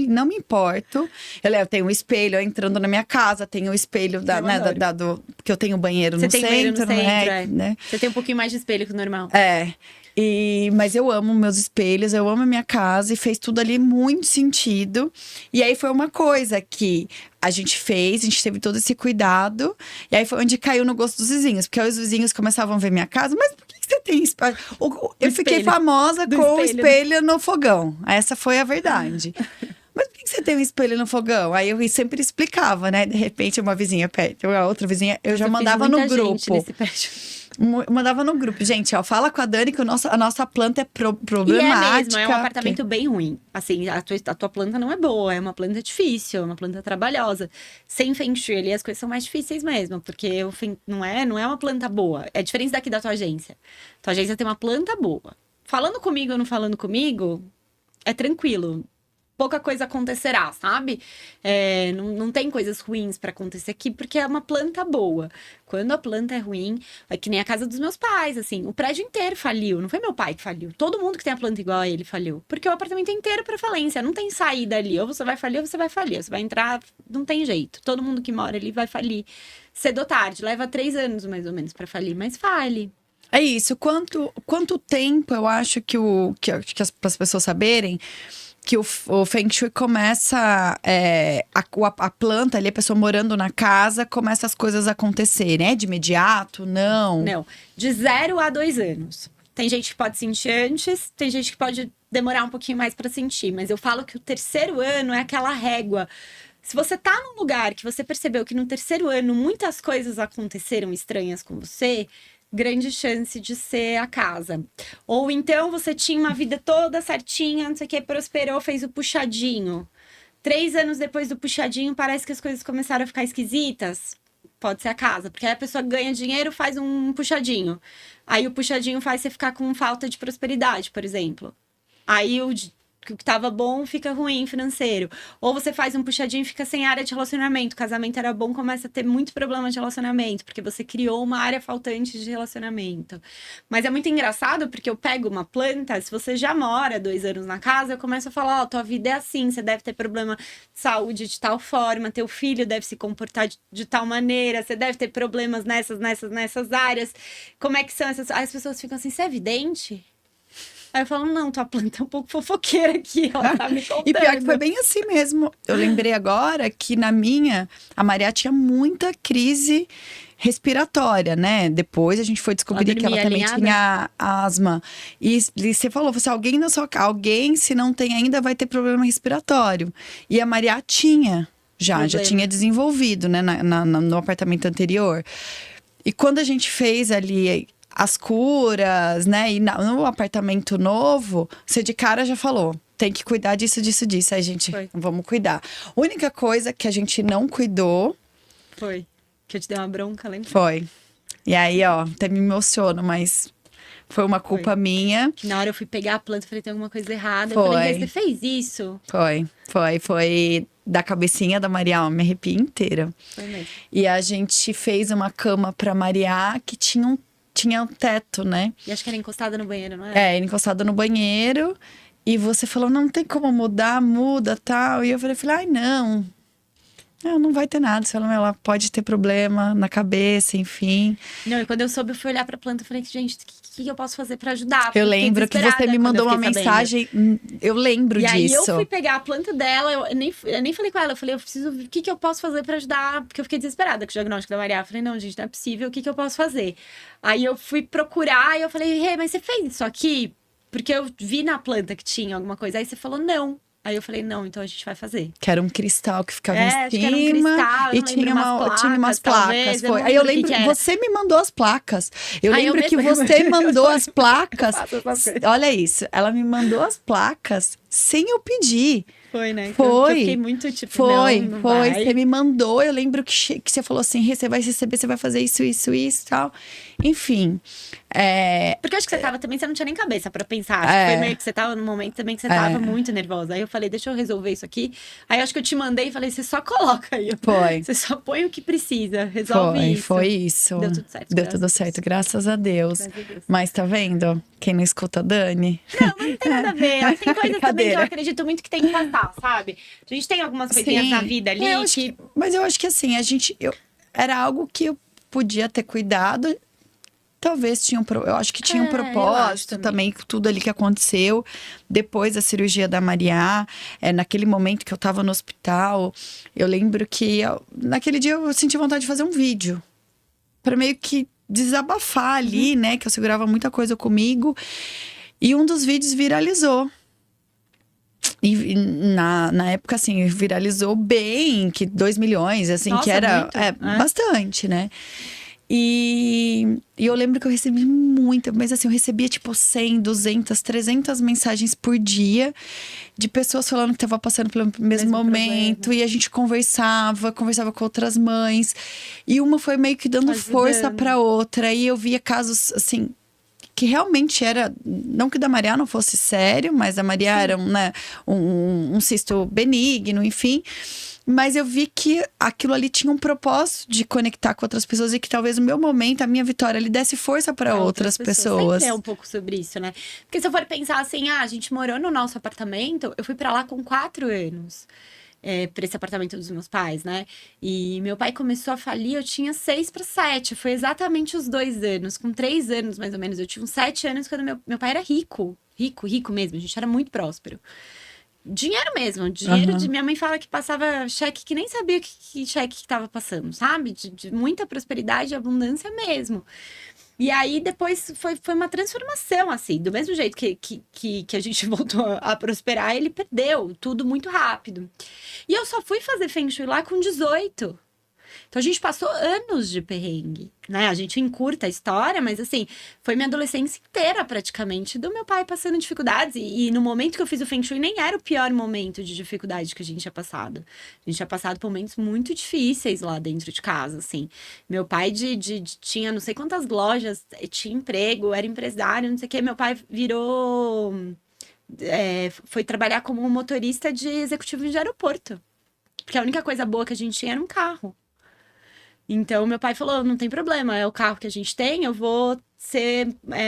Não me importo. Eu tenho um espelho, entrando na minha casa, tenho o espelho porque eu tenho banheiro no centro, né? Você tem um pouquinho mais de espelho que o normal. Mas eu amo meus espelhos, eu amo a minha casa e fez tudo ali muito sentido. E aí foi uma coisa que a gente teve todo esse cuidado. E aí foi onde caiu no gosto dos vizinhos. Porque aí os vizinhos começavam a ver minha casa. Mas por que você tem espelho? Eu fiquei famosa com o espelho no fogão. Essa foi a verdade. Mas por que você tem um espelho no fogão? Aí eu sempre explicava, né? De repente, uma vizinha perto, a outra vizinha, eu já mandava no grupo. Mandava no grupo. Gente, fala com a Dani que a nossa planta é problemática. E é um apartamento bem ruim. Assim, a tua planta não é boa, é uma planta difícil, é uma planta trabalhosa. Sem Feng Shui ali, as coisas são mais difíceis mesmo, porque não é uma planta boa. É diferente daqui da tua agência. Tua agência tem uma planta boa. Falando comigo ou não falando comigo, é tranquilo. Pouca coisa acontecerá, sabe? Não tem coisas ruins pra acontecer aqui, porque é uma planta boa. Quando a planta é ruim, é que nem a casa dos meus pais, assim. O prédio inteiro faliu, não foi meu pai que faliu. Todo mundo que tem a planta igual a ele faliu. Porque o apartamento é inteiro pra falência, não tem saída ali. Ou você vai falir, ou você vai falir. Você vai entrar, não tem jeito. Todo mundo que mora ali vai falir. Cedo ou tarde, leva 3 anos mais ou menos pra falir, mas fale. É isso. Quanto tempo eu acho que as pessoas saberem que o Feng Shui começa, a planta ali, a pessoa morando na casa, começa as coisas a acontecerem, né? De imediato, não? Não, de 0 a 2 anos. Tem gente que pode sentir antes, tem gente que pode demorar um pouquinho mais para sentir, mas eu falo que o 3º ano é aquela régua. Se você tá num lugar que você percebeu que no 3º ano muitas coisas aconteceram estranhas com você, grande chance de ser a casa. Ou então você tinha uma vida toda certinha, não sei o que, prosperou, fez o puxadinho. 3 anos depois do puxadinho, parece que as coisas começaram a ficar esquisitas. Pode ser a casa, porque aí a pessoa ganha dinheiro, faz um puxadinho. Aí o puxadinho faz você ficar com falta de prosperidade, por exemplo. Aí o que tava bom fica ruim financeiro. Ou você faz um puxadinho e fica sem área de relacionamento. O casamento era bom, começa a ter muito problema de relacionamento, porque você criou uma área faltante de relacionamento. Mas é muito engraçado, porque eu pego uma planta, se você já mora 2 anos na casa, eu começo a falar, tua vida é assim, você deve ter problema de saúde de tal forma, teu filho deve se comportar de tal maneira, você deve ter problemas nessas áreas. Como é que são essas... Aí as pessoas ficam assim, isso é evidente? Aí eu falo, não, tua planta é um pouco fofoqueira aqui, ela tá me contando. E pior que foi bem assim mesmo. Eu lembrei agora que a Maria tinha muita crise respiratória, né? Depois a gente foi descobrir que ela também tinha asma. E você falou, alguém na sua casa, se não tem ainda, vai ter problema respiratório. E a Maria já tinha desenvolvido, né? No apartamento anterior. E quando a gente fez ali as curas, né? E no apartamento novo, você de cara já falou, tem que cuidar disso. Aí, gente, vamos cuidar. A única coisa que a gente não cuidou... Foi. Que eu te dei uma bronca, lembra? Foi. E aí, até me emociono, mas foi uma culpa minha. Que na hora eu fui pegar a planta e falei, tem alguma coisa errada. Eu falei, você fez isso? Foi da cabecinha da Maria, me arrepio inteira. Foi mesmo. E a gente fez uma cama pra Maria que tinha um teto, né? E acho que era encostada no banheiro, não era? Era encostada no banheiro. E você falou, não tem como mudar, muda, tal. E eu falei, ai, não vai ter nada. Você falou, ela pode ter problema na cabeça, enfim. Não, e quando eu soube, eu fui olhar pra planta e falei, gente, o que eu posso fazer pra ajudar? Eu lembro que você me mandou uma mensagem, eu lembro disso. E aí eu fui pegar a planta dela, eu nem falei com ela, eu falei, o que eu posso fazer pra ajudar? Porque eu fiquei desesperada com o diagnóstico da Maria. Eu falei, não, gente, não é possível, o que eu posso fazer? Aí eu fui procurar e eu falei, mas você fez isso aqui? Porque eu vi na planta que tinha alguma coisa. Aí você falou, não. Aí eu falei, não, então a gente vai fazer. Que era um cristal que ficava em cima. Era um cristal, e tinha umas placas. Talvez, foi. Aí eu lembro que você me mandou as placas. Eu lembro que você mandou as placas. Olha isso, ela me mandou as placas sem eu pedir. foi, né? Foi. Eu fiquei muito tipo, Foi. não vai. Você me mandou, eu lembro que você falou assim, "Rê, você vai receber, você vai fazer isso e tal. Enfim. Porque eu acho que você tava também, você não tinha nem cabeça pra pensar. Acho que foi meio que você tava num momento também que você tava muito nervosa. Aí eu falei, deixa eu resolver isso aqui. Aí eu acho que eu te mandei e falei, você só coloca aí. Foi. Você só põe o que precisa, resolve isso. Foi isso. Deu tudo certo. Deu tudo certo, graças a Deus. Graças a Deus. Mas tá vendo? Quem não escuta a Dani? Não, mas não tem nada a ver. Mas tem coisas também que eu Brincadeira. acredito muito que tem que passar, sabe? A gente tem algumas coisinhas Sim. na vida ali Mas eu acho que assim, era algo que eu podia ter cuidado. Talvez eu acho que tinha um eu acho propósito também, com tudo ali que aconteceu. Depois da cirurgia da Maria, naquele momento que eu tava no hospital, eu lembro que naquele dia eu senti vontade de fazer um vídeo. Pra meio que desabafar ali, né? Que eu segurava muita coisa comigo. E um dos vídeos viralizou. E na época, assim, viralizou bem, que 2 milhões, assim, Nossa, que era muito, bastante, né? E eu lembro que eu recebi muita, mas assim, eu recebia tipo 100, 200, 300 mensagens por dia de pessoas falando que tava passando pelo mesmo momento. problema. E a gente conversava com outras mães. E uma foi meio que dando força pra outra. E eu via casos, assim, que realmente era, não que da Maria não fosse sério, mas a Maria era um cisto benigno, enfim. Mas eu vi que aquilo ali tinha um propósito de conectar com outras pessoas e que talvez no meu momento, a minha vitória, ele desse força para outras pessoas. Sempre é um pouco sobre isso, né? Porque se eu for pensar assim, a gente morou no nosso apartamento, eu fui para lá com 4 anos. Para esse apartamento dos meus pais, né? E meu pai começou a falir, eu tinha 6 para 7. Foi exatamente os 2 anos. Com 3 anos, mais ou menos. Eu tinha uns 7 anos quando meu pai era rico. Rico mesmo. A gente era muito próspero. Dinheiro mesmo, dinheiro de... Minha mãe fala que passava cheque que nem sabia que cheque que tava passando, sabe? De muita prosperidade e abundância mesmo. E aí, depois, foi uma transformação, assim. Do mesmo jeito que a gente voltou a prosperar, ele perdeu tudo muito rápido. E eu só fui fazer Feng Shui lá com 18. Então, a gente passou anos de perrengue, né? A gente encurta a história, mas assim, foi minha adolescência inteira, praticamente, do meu pai passando dificuldades. E no momento que eu fiz o Feng Shui, nem era o pior momento de dificuldade que a gente tinha passado. A gente tinha passado por momentos muito difíceis lá dentro de casa, assim. Meu pai tinha não sei quantas lojas, tinha emprego, era empresário, não sei o quê. Meu pai virou... foi trabalhar como motorista de executivo de aeroporto. Porque a única coisa boa que a gente tinha era um carro. Então, meu pai falou, não tem problema, é o carro que a gente tem, eu vou ser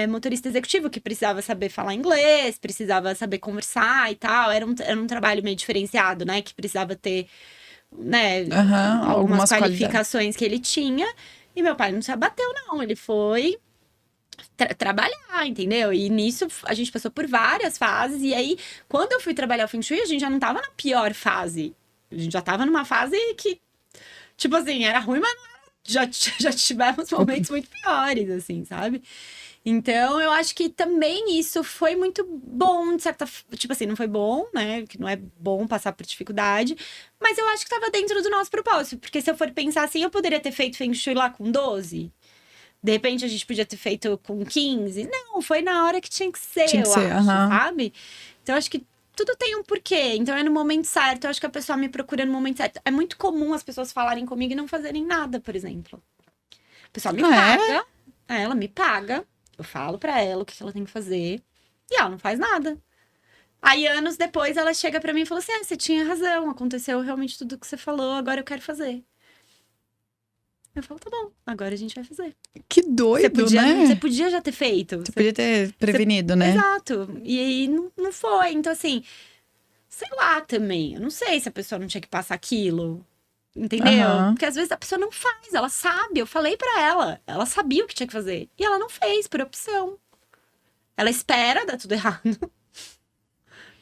motorista executivo, que precisava saber falar inglês, precisava saber conversar e tal. Era um trabalho meio diferenciado, né? Que precisava ter, né, algumas qualificações que ele tinha. E meu pai não se abateu, não. Ele foi trabalhar, entendeu? E nisso, a gente passou por várias fases. E aí, quando eu fui trabalhar o Feng Shui, a gente já não tava na pior fase. A gente já tava numa fase que... Tipo assim, era ruim, mas já tivemos momentos muito piores, assim, sabe? Então, eu acho que também isso foi muito bom, de certa... Tipo assim, não foi bom, né? Que não é bom passar por dificuldade. Mas eu acho que tava dentro do nosso propósito. Porque se eu for pensar assim, eu poderia ter feito Feng Shui lá com 12. De repente, a gente podia ter feito com 15. Não, foi na hora que tinha que ser, eu acho, sabe? Então, eu acho que tudo tem um porquê, então é no momento certo. Eu acho que a pessoa me procura no momento certo. É muito comum as pessoas falarem comigo e não fazerem nada, por exemplo. A pessoa me paga, ela me paga, eu falo pra ela o que ela tem que fazer, e ela não faz nada. Aí, anos depois, ela chega pra mim e fala assim, você tinha razão, aconteceu realmente tudo o que você falou, agora eu quero fazer. Eu falo, tá bom, agora a gente vai fazer. Que doido, né? Você podia já ter feito. Você podia ter prevenido, né? Exato. E aí não foi. Então, assim, sei lá também. Eu não sei se a pessoa não tinha que passar aquilo. Entendeu? Porque às vezes a pessoa não faz, ela sabe. Eu falei pra ela. Ela sabia o que tinha que fazer. E ela não fez, por opção. Ela espera dar tudo errado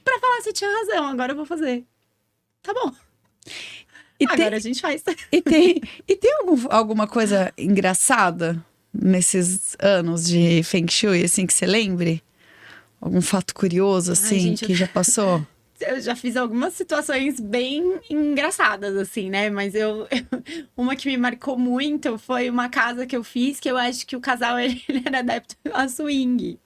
pra falar, você tinha razão, agora eu vou fazer. Tá bom. Agora a gente faz. E tem alguma coisa engraçada nesses anos de Feng Shui, assim, que você lembre? Algum fato curioso, assim, gente, que já passou? Eu já fiz algumas situações bem engraçadas, assim, né? Mas uma que me marcou muito foi uma casa que eu fiz, que eu acho que o casal, ele era adepto a swing.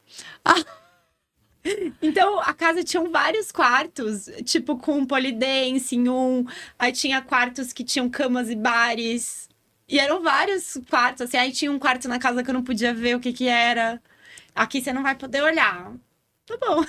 Então, a casa tinha vários quartos, tipo, com polidense em um. Aí tinha quartos que tinham camas e bares. E eram vários quartos, assim. Aí tinha um quarto na casa que eu não podia ver o que que era. Aqui você não vai poder olhar. Tá bom.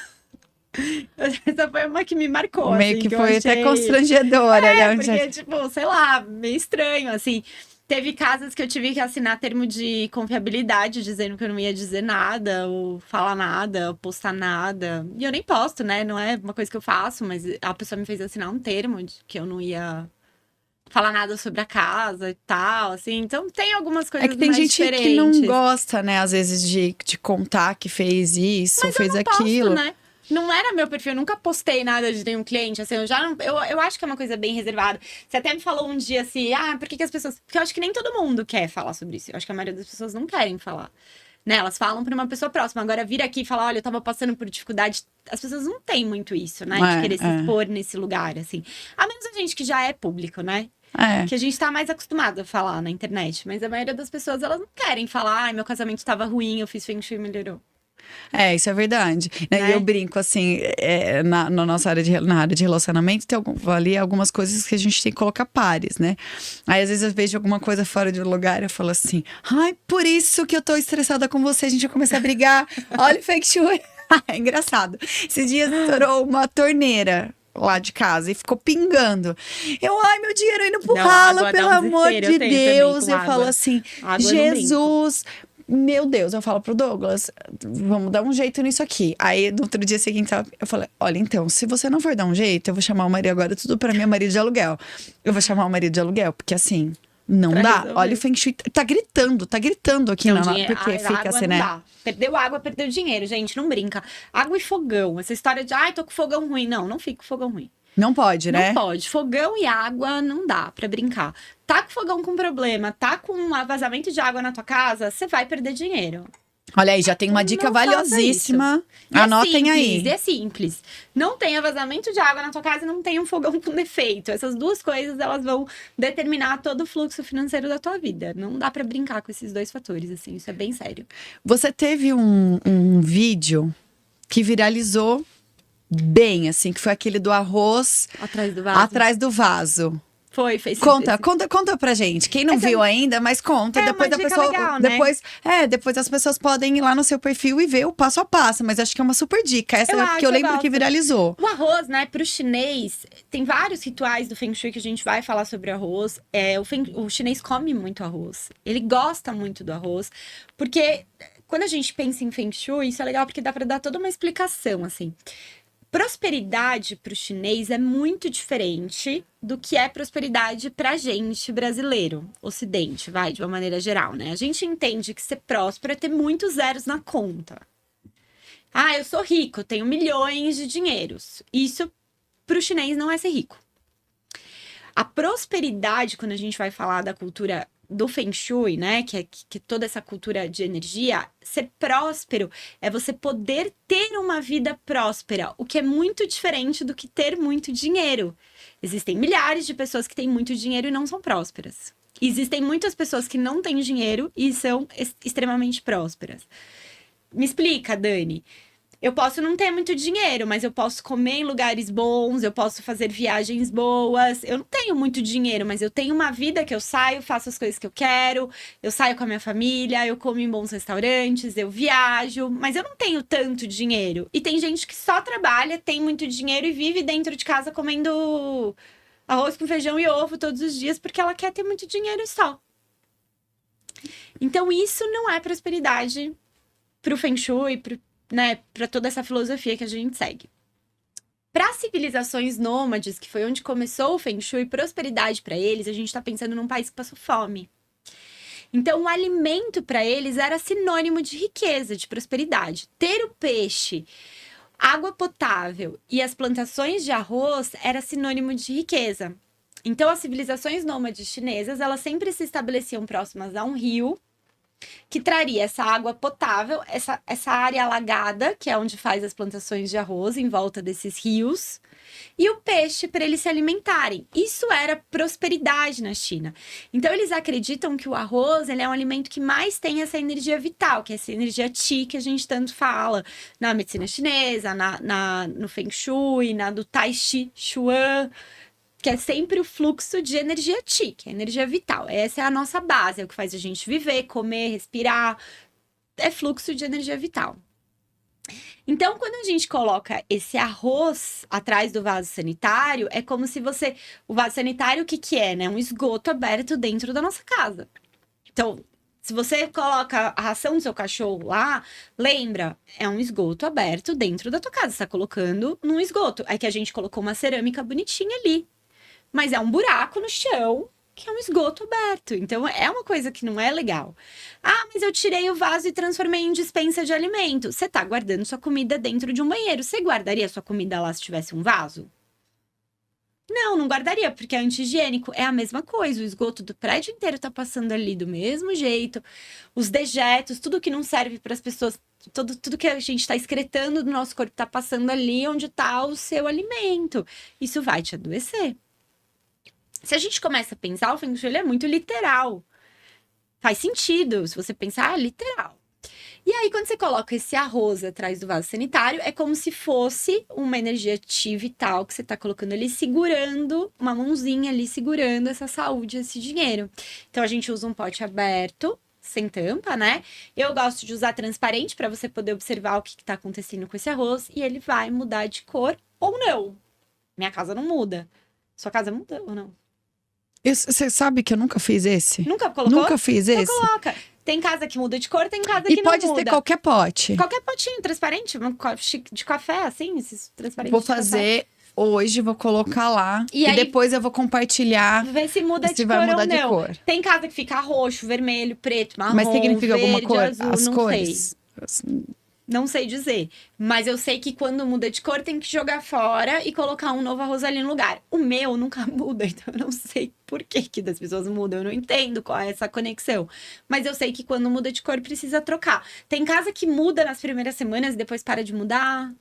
Essa foi uma que me marcou, Meio assim, que que eu foi até achei... constrangedora, né? Porque, tipo, sei lá, meio estranho, assim. Teve casas que eu tive que assinar termo de confiabilidade, dizendo que eu não ia dizer nada, ou falar nada, ou postar nada. E eu nem posto, né? Não é uma coisa que eu faço, mas a pessoa me fez assinar um termo de que eu não ia falar nada sobre a casa e tal, assim. Então, tem algumas É coisas que tem mais gente que não diferentes. gosta, né, às vezes, de contar que fez isso, Mas eu fez não posto, aquilo. né? Não era meu perfil, eu nunca postei nada de nenhum cliente, assim, eu já não, eu acho que é uma coisa bem reservada. Você até me falou um dia assim, por que que as pessoas... Porque eu acho que nem todo mundo quer falar sobre isso, eu acho que a maioria das pessoas não querem falar, né? Elas falam pra uma pessoa próxima, agora vir aqui e falar, olha, eu tava passando por dificuldade, as pessoas não têm muito isso, né? De querer se expor nesse lugar, assim. A menos a gente que já é público, né? Que a gente tá mais acostumado a falar na internet, mas a maioria das pessoas, elas não querem falar, meu casamento tava ruim, eu fiz Feng Shui e melhorou. Isso é verdade. Né? E eu brinco, assim, na nossa área na área de relacionamento, tem ali algumas coisas que a gente tem que colocar pares, né? Aí, às vezes, eu vejo alguma coisa fora de lugar e eu falo assim, ai, por isso que eu tô estressada com você, a gente vai começar a brigar. Olha o Feng Shui. É engraçado. Esses dias estourou uma torneira lá de casa e ficou pingando. Ai, meu dinheiro indo pro ralo, pelo amor de Deus. Eu falo assim, Jesus... Meu Deus, eu falo pro Douglas, vamos dar um jeito nisso aqui. Aí, no outro dia seguinte, eu falei, olha, então, se você não for dar um jeito, eu vou chamar o marido agora, tudo pra mim é marido de aluguel. Eu vou chamar o marido de aluguel, porque assim, não dá. Resolver. Olha o Feng Shui, tá gritando aqui, não, porque fica assim, né? Dá. Perdeu água, perdeu dinheiro, gente, não brinca. Água e fogão, essa história de, tô com fogão ruim. Não fica com fogão ruim. Não pode, né? Não pode. Fogão e água não dá pra brincar. Tá com fogão com problema, tá com um vazamento de água na tua casa, você vai perder dinheiro. Olha aí, já tem uma dica valiosíssima. Anotem aí. É simples. Não tenha vazamento de água na tua casa e não tenha um fogão com defeito. Essas duas coisas, elas vão determinar todo o fluxo financeiro da tua vida. Não dá pra brincar com esses dois fatores, assim. Isso é bem sério. Você teve um vídeo que viralizou bem, assim, que foi aquele do arroz atrás do vaso. Fez. Conta pra gente. Quem não viu ainda, mas conta. Depois uma dica legal, né? Depois as pessoas podem ir lá no seu perfil e ver o passo a passo. Mas acho que é uma super dica. Essa é porque eu lembro que viralizou. O arroz, né, pro chinês, tem vários rituais do Feng Shui que a gente vai falar sobre arroz. O chinês come muito arroz. Ele gosta muito do arroz. Porque quando a gente pensa em Feng Shui, isso é legal porque dá pra dar toda uma explicação, assim. Prosperidade para o chinês é muito diferente do que é prosperidade para a gente brasileiro, ocidente, de uma maneira geral, né? A gente entende que ser próspero é ter muitos zeros na conta. Eu sou rico, tenho milhões de dinheiros. Isso para o chinês não é ser rico. A prosperidade, quando a gente vai falar da cultura do Feng Shui, né, que é toda essa cultura de energia, ser próspero é você poder ter uma vida próspera, o que é muito diferente do que ter muito dinheiro. Existem milhares de pessoas que têm muito dinheiro e não são prósperas. Existem muitas pessoas que não têm dinheiro e são extremamente prósperas. Me explica, Dani. Eu posso não ter muito dinheiro, mas eu posso comer em lugares bons, eu posso fazer viagens boas. Eu não tenho muito dinheiro, mas eu tenho uma vida que eu saio, faço as coisas que eu quero, eu saio com a minha família, eu como em bons restaurantes, eu viajo, mas eu não tenho tanto dinheiro. E tem gente que só trabalha, tem muito dinheiro e vive dentro de casa comendo arroz com feijão e ovo todos os dias porque ela quer ter muito dinheiro e só. Então isso não é prosperidade pro Feng Shui, para toda essa filosofia que a gente segue. Para civilizações nômades, que foi onde começou o Feng Shui, prosperidade para eles, a gente está pensando num país que passou fome. Então, o alimento para eles era sinônimo de riqueza, de prosperidade. Ter o peixe, água potável e as plantações de arroz era sinônimo de riqueza. Então, as civilizações nômades chinesas, elas sempre se estabeleciam próximas a um rio que traria essa água potável, essa área alagada, que é onde faz as plantações de arroz, em volta desses rios, e o peixe para eles se alimentarem. Isso era prosperidade na China. Então, eles acreditam que o arroz ele é um alimento que mais tem essa energia vital, que é essa energia Qi que a gente tanto fala na medicina chinesa, no Feng Shui, do Tai Chi Chuan, que é sempre o fluxo de energia Qi, que é energia vital. Essa é a nossa base, é o que faz a gente viver, comer, respirar. É fluxo de energia vital. Então, quando a gente coloca esse arroz atrás do vaso sanitário, é como se você... O vaso sanitário, o que que é, né? Um esgoto aberto dentro da nossa casa. Então, se você coloca a ração do seu cachorro lá, lembra, é um esgoto aberto dentro da tua casa. Você tá colocando num esgoto. É que a gente colocou uma cerâmica bonitinha ali. Mas é um buraco no chão, que é um esgoto aberto. Então, é uma coisa que não é legal. Ah, mas eu tirei o vaso e transformei em despensa de alimento. Você tá guardando sua comida dentro de um banheiro. Você guardaria sua comida lá se tivesse um vaso? Não, não guardaria, porque é anti-higiênico. É a mesma coisa. O esgoto do prédio inteiro tá passando ali do mesmo jeito. Os dejetos, tudo que não serve para as pessoas, tudo que a gente está excretando do nosso corpo tá passando ali onde tá o seu alimento. Isso vai te adoecer. Se a gente começa a pensar, o Feng Shui ele é muito literal. Faz sentido, se você pensar, literal. E aí, quando você coloca esse arroz atrás do vaso sanitário, é como se fosse uma energia Qi vital que você tá colocando ali, segurando, uma mãozinha ali, segurando essa saúde, esse dinheiro. Então, a gente usa um pote aberto, sem tampa, né? Eu gosto de usar transparente para você poder observar o que tá acontecendo com esse arroz. E ele vai mudar de cor ou não. Minha casa não muda. Sua casa muda ou não? Você sabe que eu nunca fiz esse? Nunca colocou? Nunca fiz Então esse. coloca. Tem casa que muda de cor, tem casa E que não muda. pode ser qualquer pote. Qualquer potinho transparente, um copo de café, assim, esses transparentes. Vou de café. fazer hoje, vou colocar lá. E E aí- depois eu vou compartilhar Vê se muda se de vai cor mudar ou de não. cor. Tem casa que fica roxo, vermelho, preto, marrom, Mas significa alguma verde, cor? azul, As não cores? sei. Não sei dizer. Mas eu sei que quando muda de cor, tem que jogar fora e colocar um novo arroz ali no lugar. O meu nunca muda, então eu não sei por que das pessoas mudam. Eu não entendo qual é essa conexão. Mas eu sei que quando muda de cor, precisa trocar. Tem casa que muda nas primeiras semanas e depois para de mudar.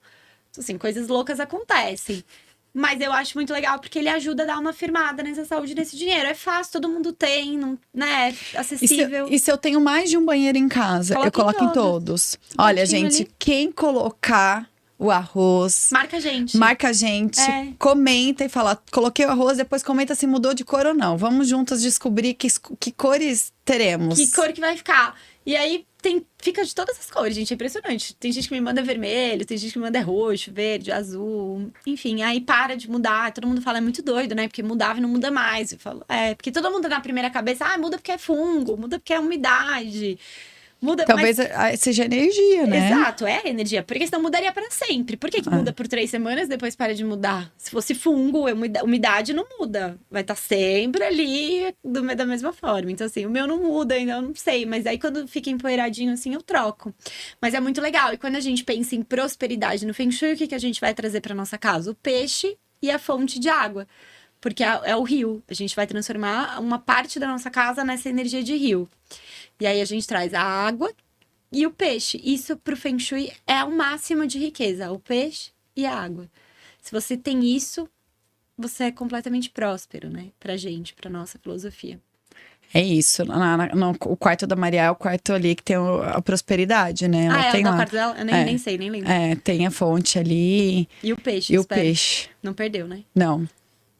Assim, coisas loucas acontecem. Mas eu acho muito legal porque ele ajuda a dar uma firmada nessa saúde, nesse dinheiro. É fácil, todo mundo tem, não, né? É acessível. E se eu tenho mais de um banheiro em casa, eu coloco em todos. Olha, pouquinho gente, ali. quem colocar o arroz, Marca a gente. marca a gente, É. comenta e fala, coloquei o arroz, depois comenta se mudou de cor ou não. Vamos juntas descobrir que cores teremos. Que cor que vai ficar. E aí fica de todas as cores, gente. É impressionante. Tem gente que me manda vermelho, tem gente que me manda roxo, verde, azul. Enfim, aí para de mudar. Todo mundo fala, é muito doido, né? Porque mudava e não muda mais. Eu falo, porque todo mundo na primeira cabeça, muda porque é fungo, muda porque é umidade. Muda, Talvez seja energia, né? Exato, é energia. Porque senão mudaria para sempre. Por que muda por 3 semanas depois para de mudar? Se fosse fungo, umidade não muda. Vai estar sempre ali da mesma forma. Então, assim, o meu não muda, ainda eu não sei. Mas aí, quando fica empoeiradinho assim, eu troco. Mas é muito legal. E quando a gente pensa em prosperidade no Feng Shui, o que a gente vai trazer para nossa casa? O peixe e a fonte de água. Porque é o rio. A gente vai transformar uma parte da nossa casa nessa energia de rio. E aí a gente traz a água e o peixe. Isso pro Feng Shui é o máximo de riqueza, o peixe e a água. Se você tem isso, você é completamente próspero, né? Pra gente, pra nossa filosofia. É isso. O quarto da Maria é o quarto ali que tem a prosperidade, né? Ela tem é o lá. quarto dela? Eu nem sei, nem lembro. Tem a fonte ali. E o peixe, E o espero. peixe. Não perdeu, né? Não.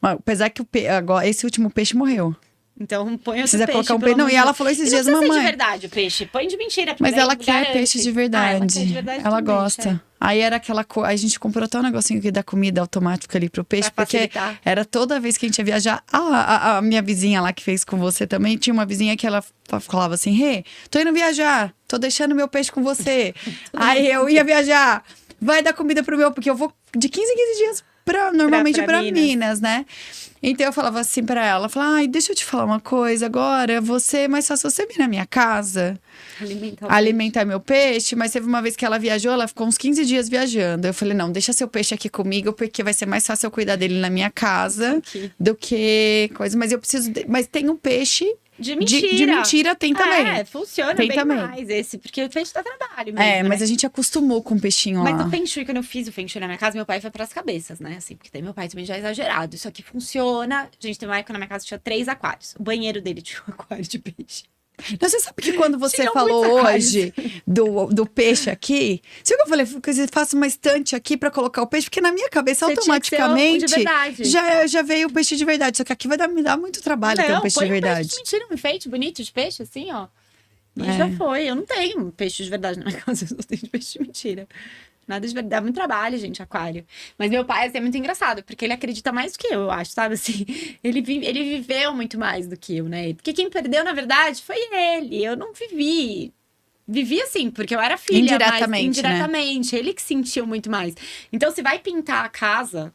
Mas, apesar que agora, esse último peixe morreu. Então põe outro Precisa peixe. colocar um pelo peixe. Não, amor e de ela Deus. falou esses E dias, não precisa ser mamãe. de verdade o peixe. Põe de mentira. porque Mas daí ela quer garante. peixe de Ela verdade. quer de verdade Ela também, gosta. Aí era aquela coisa. A gente comprou até um negocinho aqui da comida automática ali pro peixe, Pra porque facilitar. era toda vez que a gente ia viajar. A minha vizinha lá que fez com você também, tinha uma vizinha que ela falava assim: Rê, tô indo viajar, tô deixando meu peixe com você. Aí eu ia viajar, vai dar comida pro meu, porque eu vou de 15 em 15 dias normalmente pra pra Minas, né? Então eu falava assim pra ela, falava, ai, deixa eu te falar uma coisa agora, é mais fácil você vir na minha casa alimentar meu peixe, mas teve uma vez que ela viajou, ela ficou uns 15 dias viajando. Eu falei, não, deixa seu peixe aqui comigo, porque vai ser mais fácil eu cuidar dele na minha casa do que coisa. Mas eu preciso, mas tem um peixe De mentira. De mentira tem também. É, funciona tem bem também. mais esse, porque o peixe dá trabalho mesmo, Mas né? a gente acostumou com o peixinho lá. Mas o Feng Shui, quando eu fiz o Feng Shui na minha casa, meu pai foi pras cabeças, né? Assim, porque daí meu pai também já é exagerado. Isso aqui funciona. Gente, tem uma época na minha casa que tinha 3 aquários. O banheiro dele tinha um aquário de peixe. Não, você sabe que quando você Tinha falou muitos aquários. hoje do peixe aqui, se eu falei que eu faço uma estante aqui pra colocar o peixe, porque na minha cabeça Você tinha que ser um de automaticamente verdade. já veio o peixe de verdade. Só que aqui me dar muito trabalho ter um peixe põe de verdade. peixe de mentira, um enfeite bonito de peixe, assim, ó. E É. já foi. Eu não tenho peixe de verdade na minha casa, eu só tenho peixe de mentira. Nada de verdade. Dá muito trabalho, gente, aquário. Mas meu pai, assim, é muito engraçado, porque ele acredita mais do que eu acho, sabe? Assim, ele viveu muito mais do que eu, né? Porque quem perdeu, na verdade, foi ele. Eu não vivi. Vivi assim, porque eu era filha, Indiretamente, mas indiretamente. Ele que sentiu muito mais. Então, se vai pintar a casa,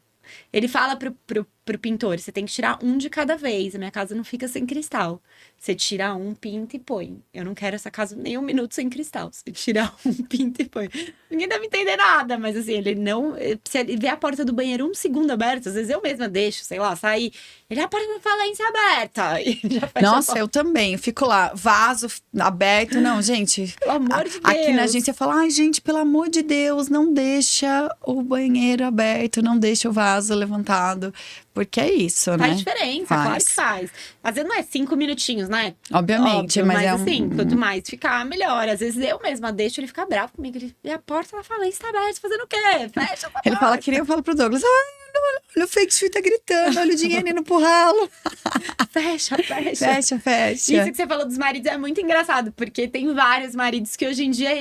ele fala pro pintor, você tem que tirar um de cada vez. A minha casa não fica sem cristal. Você tira um, pinta e põe. Eu não quero essa casa nem um minuto sem cristal. Você tira um, pinta e põe. Ninguém deve entender nada, mas assim, ele não... Se ele vê a porta do banheiro um segundo aberta, às vezes eu mesma deixo, sei lá, sair. Ele, a porta da falência é aberta. E já fecha a Nossa, porta. eu também. Eu fico lá, vaso aberto. Não, gente. Pelo amor de Deus. Aqui na agência fala, ai, gente, pelo amor de Deus, não deixa o banheiro aberto, não deixa o vaso levantado. Porque é isso, né? Faz diferença, claro que faz. Às vezes não é 5 minutinhos, né? Obviamente, Óbvio, mas é assim, quanto mais ficar, melhor. Às vezes eu mesma deixo ele ficar bravo comigo. Ele, e a porta, ela fala, está aberta, fazendo o quê? Fecha essa Ele fala porta. que nem eu falo pro Douglas, ai, olha o Feng Shui tá gritando, olha o dinheiro indo pro ralo. Fecha. Fecha. Isso que você falou dos maridos é muito engraçado, porque tem vários maridos que hoje em dia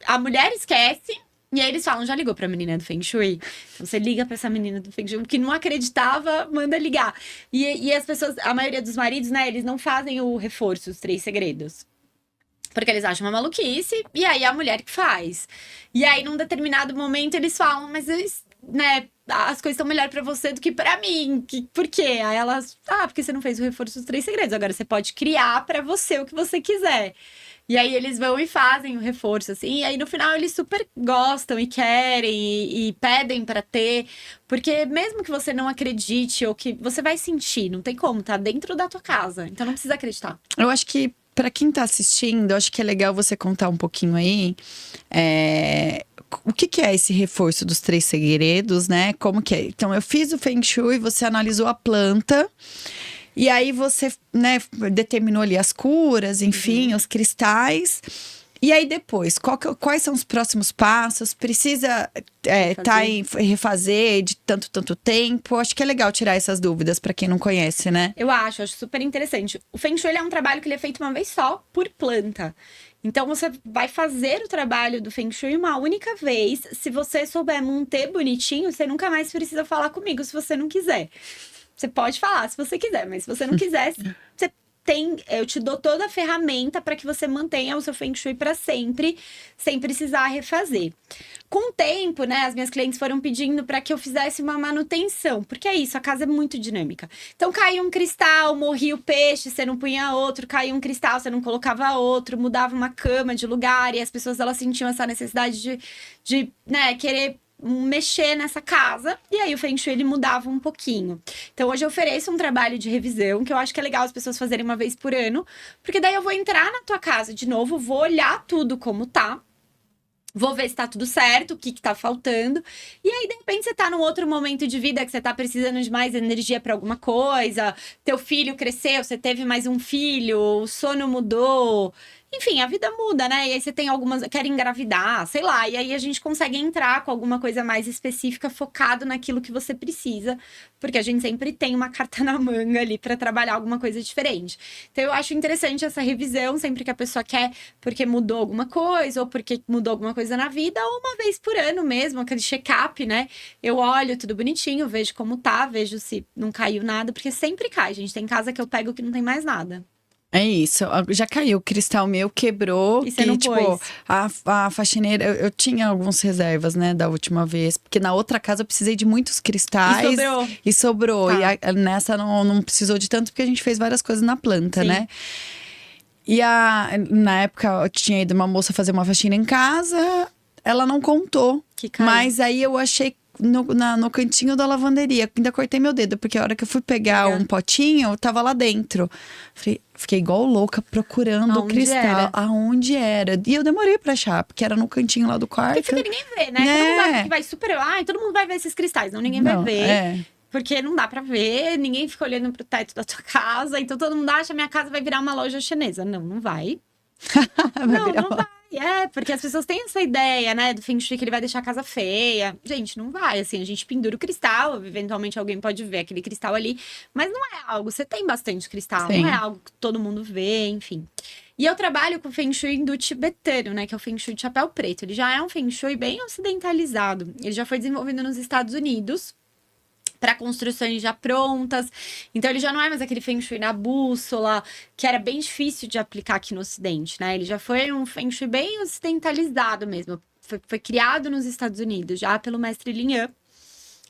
a mulher esquece. E aí eles falam, já ligou pra menina do Feng Shui? Então você liga pra essa menina do Feng Shui, que não acreditava, manda ligar. E as pessoas, a maioria dos maridos, né, eles não fazem o reforço, os 3 segredos. Porque eles acham uma maluquice, e aí é a mulher que faz. E aí, num determinado momento, eles falam, mas né, as coisas estão melhor pra você do que pra mim. Por quê? Aí elas, porque você não fez o reforço dos 3 segredos. Agora você pode criar pra você o que você quiser. E aí eles vão e fazem o reforço, assim. E aí no final eles super gostam e querem e pedem pra ter. Porque mesmo que você não acredite ou que você vai sentir, não tem como, tá dentro da tua casa. Então não precisa acreditar. Eu acho que pra quem tá assistindo, eu acho que é legal você contar um pouquinho aí o que é esse reforço dos 3 segredos, né? Como que é? Então eu fiz o Feng Shui, você analisou a planta. E aí você, né, determinou ali as curas, enfim, os cristais. E aí depois, quais são os próximos passos? Precisa refazer de tanto tempo? Acho que é legal tirar essas dúvidas para quem não conhece, né? Eu acho super interessante. O Feng Shui é um trabalho que ele é feito uma vez só, por planta. Então, você vai fazer o trabalho do Feng Shui uma única vez. Se você souber manter bonitinho, você nunca mais precisa falar comigo se você não quiser. Você pode falar se você quiser, mas se você não quiser, você eu te dou toda a ferramenta para que você mantenha o seu Feng Shui para sempre, sem precisar refazer. Com o tempo, né, as minhas clientes foram pedindo para que eu fizesse uma manutenção, porque é isso, a casa é muito dinâmica. Então, caiu um cristal, morria o peixe, você não punha outro, caiu um cristal, você não colocava outro, mudava uma cama de lugar, e as pessoas, elas sentiam essa necessidade de né, querer mexer nessa casa, e aí o Feng Shui ele mudava um pouquinho. Então hoje eu ofereço um trabalho de revisão, que eu acho que é legal as pessoas fazerem uma vez por ano, porque daí eu vou entrar na tua casa de novo, vou olhar tudo como tá, vou ver se tá tudo certo, o que tá faltando, e aí de repente você tá num outro momento de vida que você tá precisando de mais energia pra alguma coisa, teu filho cresceu, você teve mais um filho, o sono mudou. Enfim, a vida muda, né? E aí você tem quer engravidar, sei lá. E aí a gente consegue entrar com alguma coisa mais específica, focado naquilo que você precisa. Porque a gente sempre tem uma carta na manga ali para trabalhar alguma coisa diferente. Então eu acho interessante essa revisão, sempre que a pessoa quer, porque mudou alguma coisa, ou porque mudou alguma coisa na vida, ou uma vez por ano mesmo, aquele check-up, né? Eu olho tudo bonitinho, vejo como tá, vejo se não caiu nada, porque sempre cai, gente. Tem casa que eu pego que não tem mais nada. É isso, já caiu, o cristal meu quebrou. E você não pôs? A faxineira, eu tinha algumas reservas, né, da última vez. Porque na outra casa eu precisei de muitos cristais. E sobrou. Tá. E nessa não precisou de tanto, porque a gente fez várias coisas na planta, Sim. né? E na época eu tinha ido uma moça fazer uma faxina em casa, ela não contou. Que caiu. Mas aí eu achei no cantinho da lavanderia. Ainda cortei meu dedo, porque a hora que eu fui pegar um potinho, tava lá dentro. Fiquei igual louca procurando o cristal. Aonde era? E eu demorei pra achar, porque era no cantinho lá do quarto. Porque ninguém vê, né? Todo mundo vai super... todo mundo vai ver esses cristais. Não, ninguém vai ver. Porque não dá pra ver. Ninguém fica olhando pro teto da tua casa. Então todo mundo acha que minha casa vai virar uma loja chinesa. Não vai. Não vai. Porque as pessoas têm essa ideia, né, do Feng Shui, que ele vai deixar a casa feia. Gente, não vai, assim, a gente pendura o cristal, eventualmente alguém pode ver aquele cristal ali, mas não é algo, você tem bastante cristal, não é algo que todo mundo vê, enfim. E eu trabalho com o Feng Shui do tibetano, né, que é o Feng Shui de chapéu preto. Ele já é um Feng Shui bem ocidentalizado, ele já foi desenvolvido nos Estados Unidos, para construções já prontas. Então, ele já não é mais aquele Feng Shui na bússola, que era bem difícil de aplicar aqui no Ocidente, né? Ele já foi um Feng Shui bem ocidentalizado mesmo. Foi criado nos Estados Unidos, já pelo mestre Lin Yan,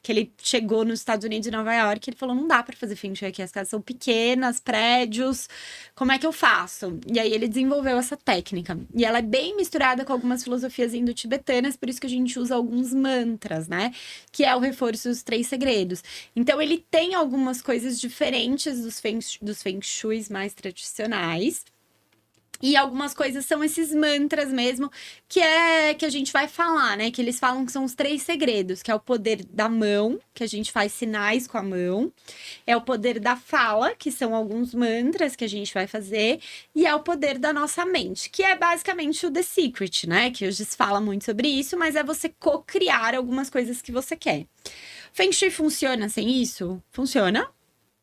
que ele chegou nos Estados Unidos, em Nova York, ele falou, não dá para fazer Feng Shui aqui, as casas são pequenas, prédios, como é que eu faço? E aí ele desenvolveu essa técnica. E ela é bem misturada com algumas filosofias indo-tibetanas, por isso que a gente usa alguns mantras, né? Que é o reforço dos 3 segredos. Então ele tem algumas coisas diferentes dos Feng Shuis mais tradicionais. E algumas coisas são esses mantras mesmo, que a gente vai falar, né? Que eles falam que são os 3 segredos, que é o poder da mão, que a gente faz sinais com a mão. É o poder da fala, que são alguns mantras que a gente vai fazer. E é o poder da nossa mente, que é basicamente o The Secret, né? Que hoje se fala muito sobre isso, mas é você co-criar algumas coisas que você quer. Feng Shui funciona sem isso? Funciona.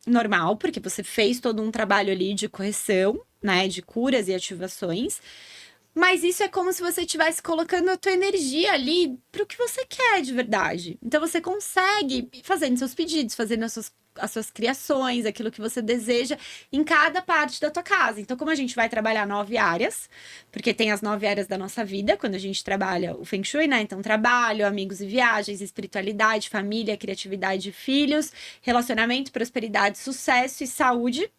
Normal, porque você fez todo um trabalho ali de correção, né, de curas e ativações, mas isso é como se você estivesse colocando a tua energia ali pro que você quer de verdade. Então você consegue ir fazendo seus pedidos, fazendo as suas criações, aquilo que você deseja em cada parte da tua casa. Então, como a gente vai trabalhar 9 áreas, porque tem as 9 áreas da nossa vida, quando a gente trabalha o Feng Shui, né? Então, trabalho, amigos e viagens, espiritualidade, família, criatividade, filhos, relacionamento, prosperidade, sucesso e saúde.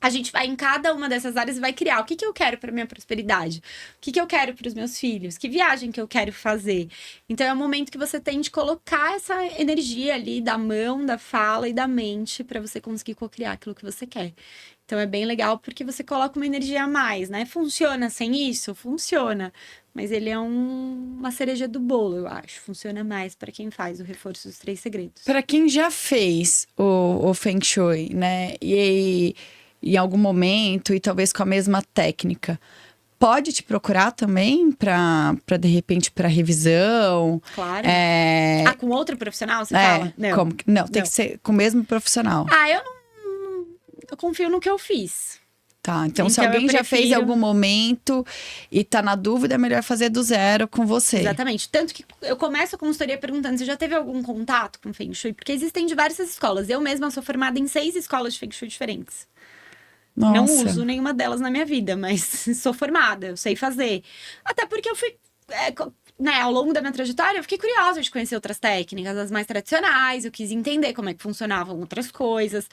A gente vai em cada uma dessas áreas e vai criar o que eu quero para minha prosperidade, o que eu quero para os meus filhos, que viagem que eu quero fazer. Então é o momento que você tem de colocar essa energia ali da mão, da fala e da mente para você conseguir co-criar aquilo que você quer. Então é bem legal porque você coloca uma energia a mais, né? Funciona sem isso? Funciona. Mas ele é uma cereja do bolo, eu acho. Funciona mais para quem faz o reforço dos 3 segredos. Para quem já fez o Feng Shui, né? E em algum momento, e talvez com a mesma técnica, pode te procurar também para de repente, para revisão? Claro. Com outro profissional, você fala? Não, tem que ser com o mesmo profissional. Eu confio no que eu fiz. Tá, então se alguém já fez em algum momento e tá na dúvida, é melhor fazer do zero com você. Exatamente. Tanto que eu começo a consultoria perguntando se já teve algum contato com Feng Shui, porque existem diversas escolas. Eu mesma sou formada em 6 escolas de Feng Shui diferentes. Nossa. Não uso nenhuma delas na minha vida, mas sou formada, eu sei fazer. Até porque eu fui, ao longo da minha trajetória, eu fiquei curiosa de conhecer outras técnicas, as mais tradicionais, eu quis entender como é que funcionavam outras coisas.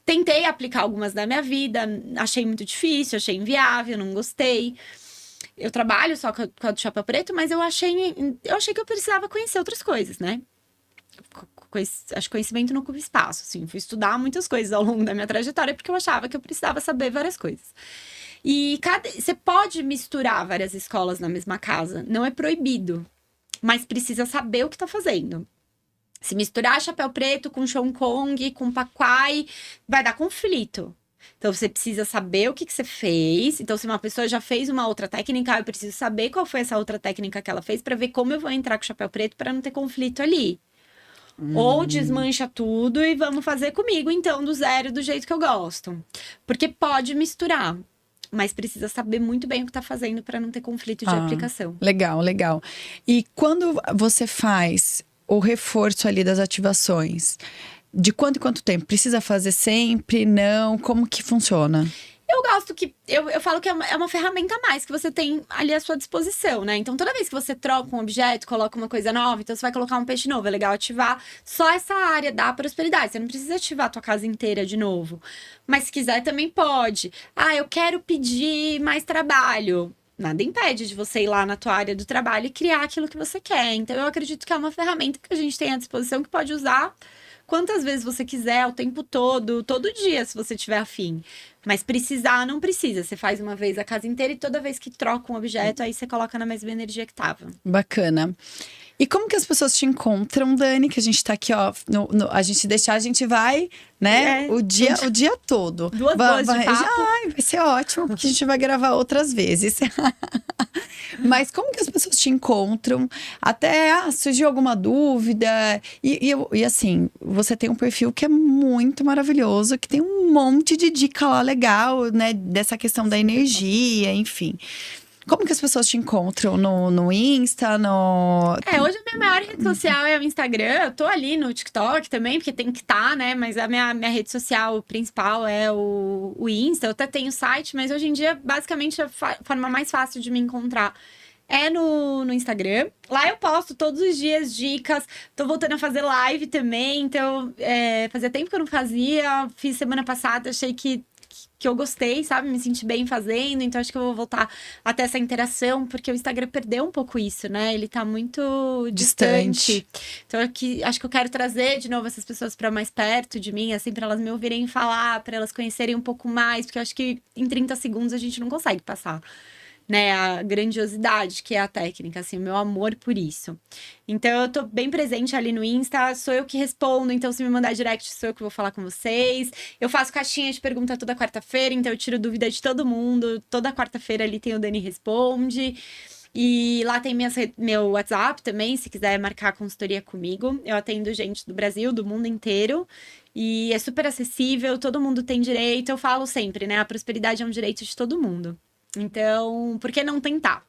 Tentei aplicar algumas na minha vida, achei muito difícil, achei inviável, não gostei. Eu trabalho só com a do chapéu preto, mas eu achei que eu precisava conhecer outras coisas, né? Acho que conhecimento não ocupa espaço, assim. Fui estudar muitas coisas ao longo da minha trajetória porque eu achava que eu precisava saber várias coisas. E você pode misturar várias escolas na mesma casa, não é proibido, mas precisa saber o que tá fazendo. Se misturar chapéu preto com Chong Kong, com Paquai, vai dar conflito. Então, você precisa saber o que você fez. Então, se uma pessoa já fez uma outra técnica, eu preciso saber qual foi essa outra técnica que ela fez para ver como eu vou entrar com o chapéu preto para não ter conflito ali. Ou desmancha tudo e vamos fazer comigo, então, do zero, do jeito que eu gosto. Porque pode misturar, mas precisa saber muito bem o que tá fazendo para não ter conflito de aplicação. Legal, legal. E quando você faz o reforço ali das ativações, de quanto em quanto tempo? Precisa fazer sempre? Não? Como que funciona? Eu gosto que... Eu falo que é uma ferramenta a mais que você tem ali à sua disposição, né? Então, toda vez que você troca um objeto, coloca uma coisa nova, então você vai colocar um peixe novo, é legal ativar só essa área da prosperidade. Você não precisa ativar a tua casa inteira de novo. Mas se quiser, também pode. Eu quero pedir mais trabalho. nada impede de você ir lá na tua área do trabalho e criar aquilo que você quer. Então, eu acredito que é uma ferramenta que a gente tem à disposição que pode usar quantas vezes você quiser, o tempo todo, todo dia, se você tiver afim. Mas precisar, não precisa. Você faz uma vez a casa inteira e toda vez que troca um objeto, aí você coloca na mesma energia que tava. Bacana. E como que as pessoas te encontram, Dani? Que a gente tá aqui, ó. A gente deixar, a gente vai, né? O dia todo. 2 horas de papo. Ai, vai ser ótimo, porque a gente vai gravar outras vezes. Mas como que as pessoas te encontram? Até surgiu alguma dúvida? E assim, você tem um perfil que é muito maravilhoso, que tem um monte de dica lá legal, né? Dessa questão da energia, enfim. Como que as pessoas te encontram? No Insta, Hoje a minha maior rede social é o Instagram. Eu tô ali no TikTok também, porque tem que estar, né? Mas a minha rede social principal é o Insta. Eu até tenho site, mas hoje em dia, basicamente, a forma mais fácil de me encontrar é no Instagram. Lá eu posto todos os dias dicas. Tô voltando a fazer live também. Então, fazia tempo que eu não fazia. Fiz semana passada, achei que eu gostei, sabe? Me senti bem fazendo. Então, acho que eu vou voltar a ter essa interação. Porque o Instagram perdeu um pouco isso, né? Ele tá muito distante. Então, acho que eu quero trazer de novo essas pessoas pra mais perto de mim. Assim, pra elas me ouvirem falar. Pra elas conhecerem um pouco mais. Porque eu acho que em 30 segundos a gente não consegue passar, né, a grandiosidade que é a técnica, assim, o meu amor por isso. Então, eu tô bem presente ali no Insta, sou eu que respondo, então se me mandar direct, sou eu que vou falar com vocês. Eu faço caixinha de pergunta toda quarta-feira, então eu tiro dúvida de todo mundo. Toda quarta-feira ali tem o Dani Responde. E lá tem meu WhatsApp também, se quiser marcar consultoria comigo. Eu atendo gente do Brasil, do mundo inteiro. E é super acessível, todo mundo tem direito. Eu falo sempre, né, a prosperidade é um direito de todo mundo. Então, por que não tentar?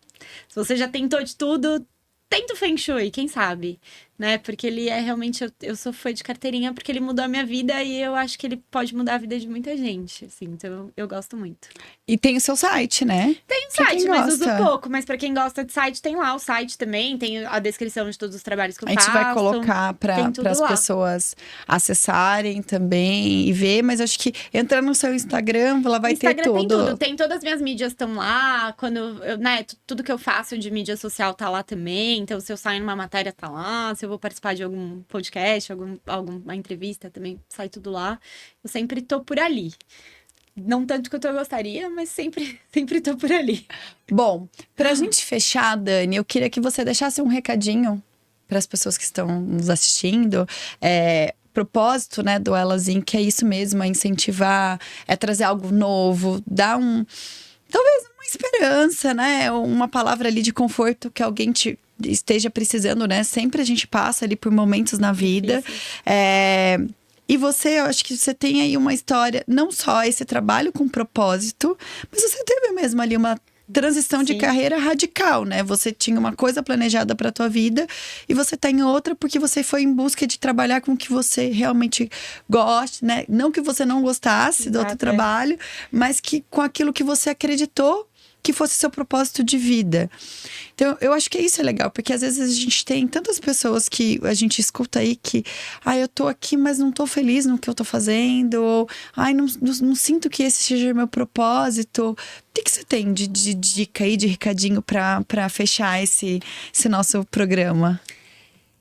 Se você já tentou de tudo, tenta o Feng Shui, quem sabe? Né? Porque ele é realmente... Eu sou fã de carteirinha porque ele mudou a minha vida e eu acho que ele pode mudar a vida de muita gente, assim. Então, eu gosto muito. E tem o seu site, né? Tem o site, mas uso pouco. Mas pra quem gosta de site, tem lá o site também. Tem a descrição de todos os trabalhos que eu faço. A gente vai colocar para as pessoas acessarem também e ver. Mas acho que entra no seu Instagram, ela vai ter tudo. Tem tudo. Tem todas as minhas mídias estão lá. Tudo que eu faço de mídia social tá lá também. Então, se eu saio numa matéria, tá lá. Se eu vou participar de algum podcast, alguma entrevista, também sai tudo lá. Eu sempre tô por ali. Não tanto quanto eu gostaria, mas sempre tô por ali. Bom, pra gente fechar, Dani, eu queria que você deixasse um recadinho para as pessoas que estão nos assistindo. Propósito, né, do Elas In, que é isso mesmo, é incentivar, é trazer algo novo, dar talvez uma esperança, né, uma palavra ali de conforto que alguém esteja precisando, né? Sempre a gente passa ali por momentos na vida. E eu acho que você tem aí uma história, não só esse trabalho com propósito, mas você teve mesmo ali uma transição de carreira radical, né? Você tinha uma coisa planejada para tua vida e você tá em outra porque você foi em busca de trabalhar com o que você realmente gosta, né? Não que você não gostasse do outro trabalho, mas que com aquilo que você acreditou que fosse seu propósito de vida. Então, eu acho que isso é legal, porque às vezes a gente tem tantas pessoas que a gente escuta aí que, eu tô aqui, mas não tô feliz no que eu tô fazendo, ou, não sinto que esse seja meu propósito. O que você tem de dica aí, de recadinho pra fechar esse nosso programa?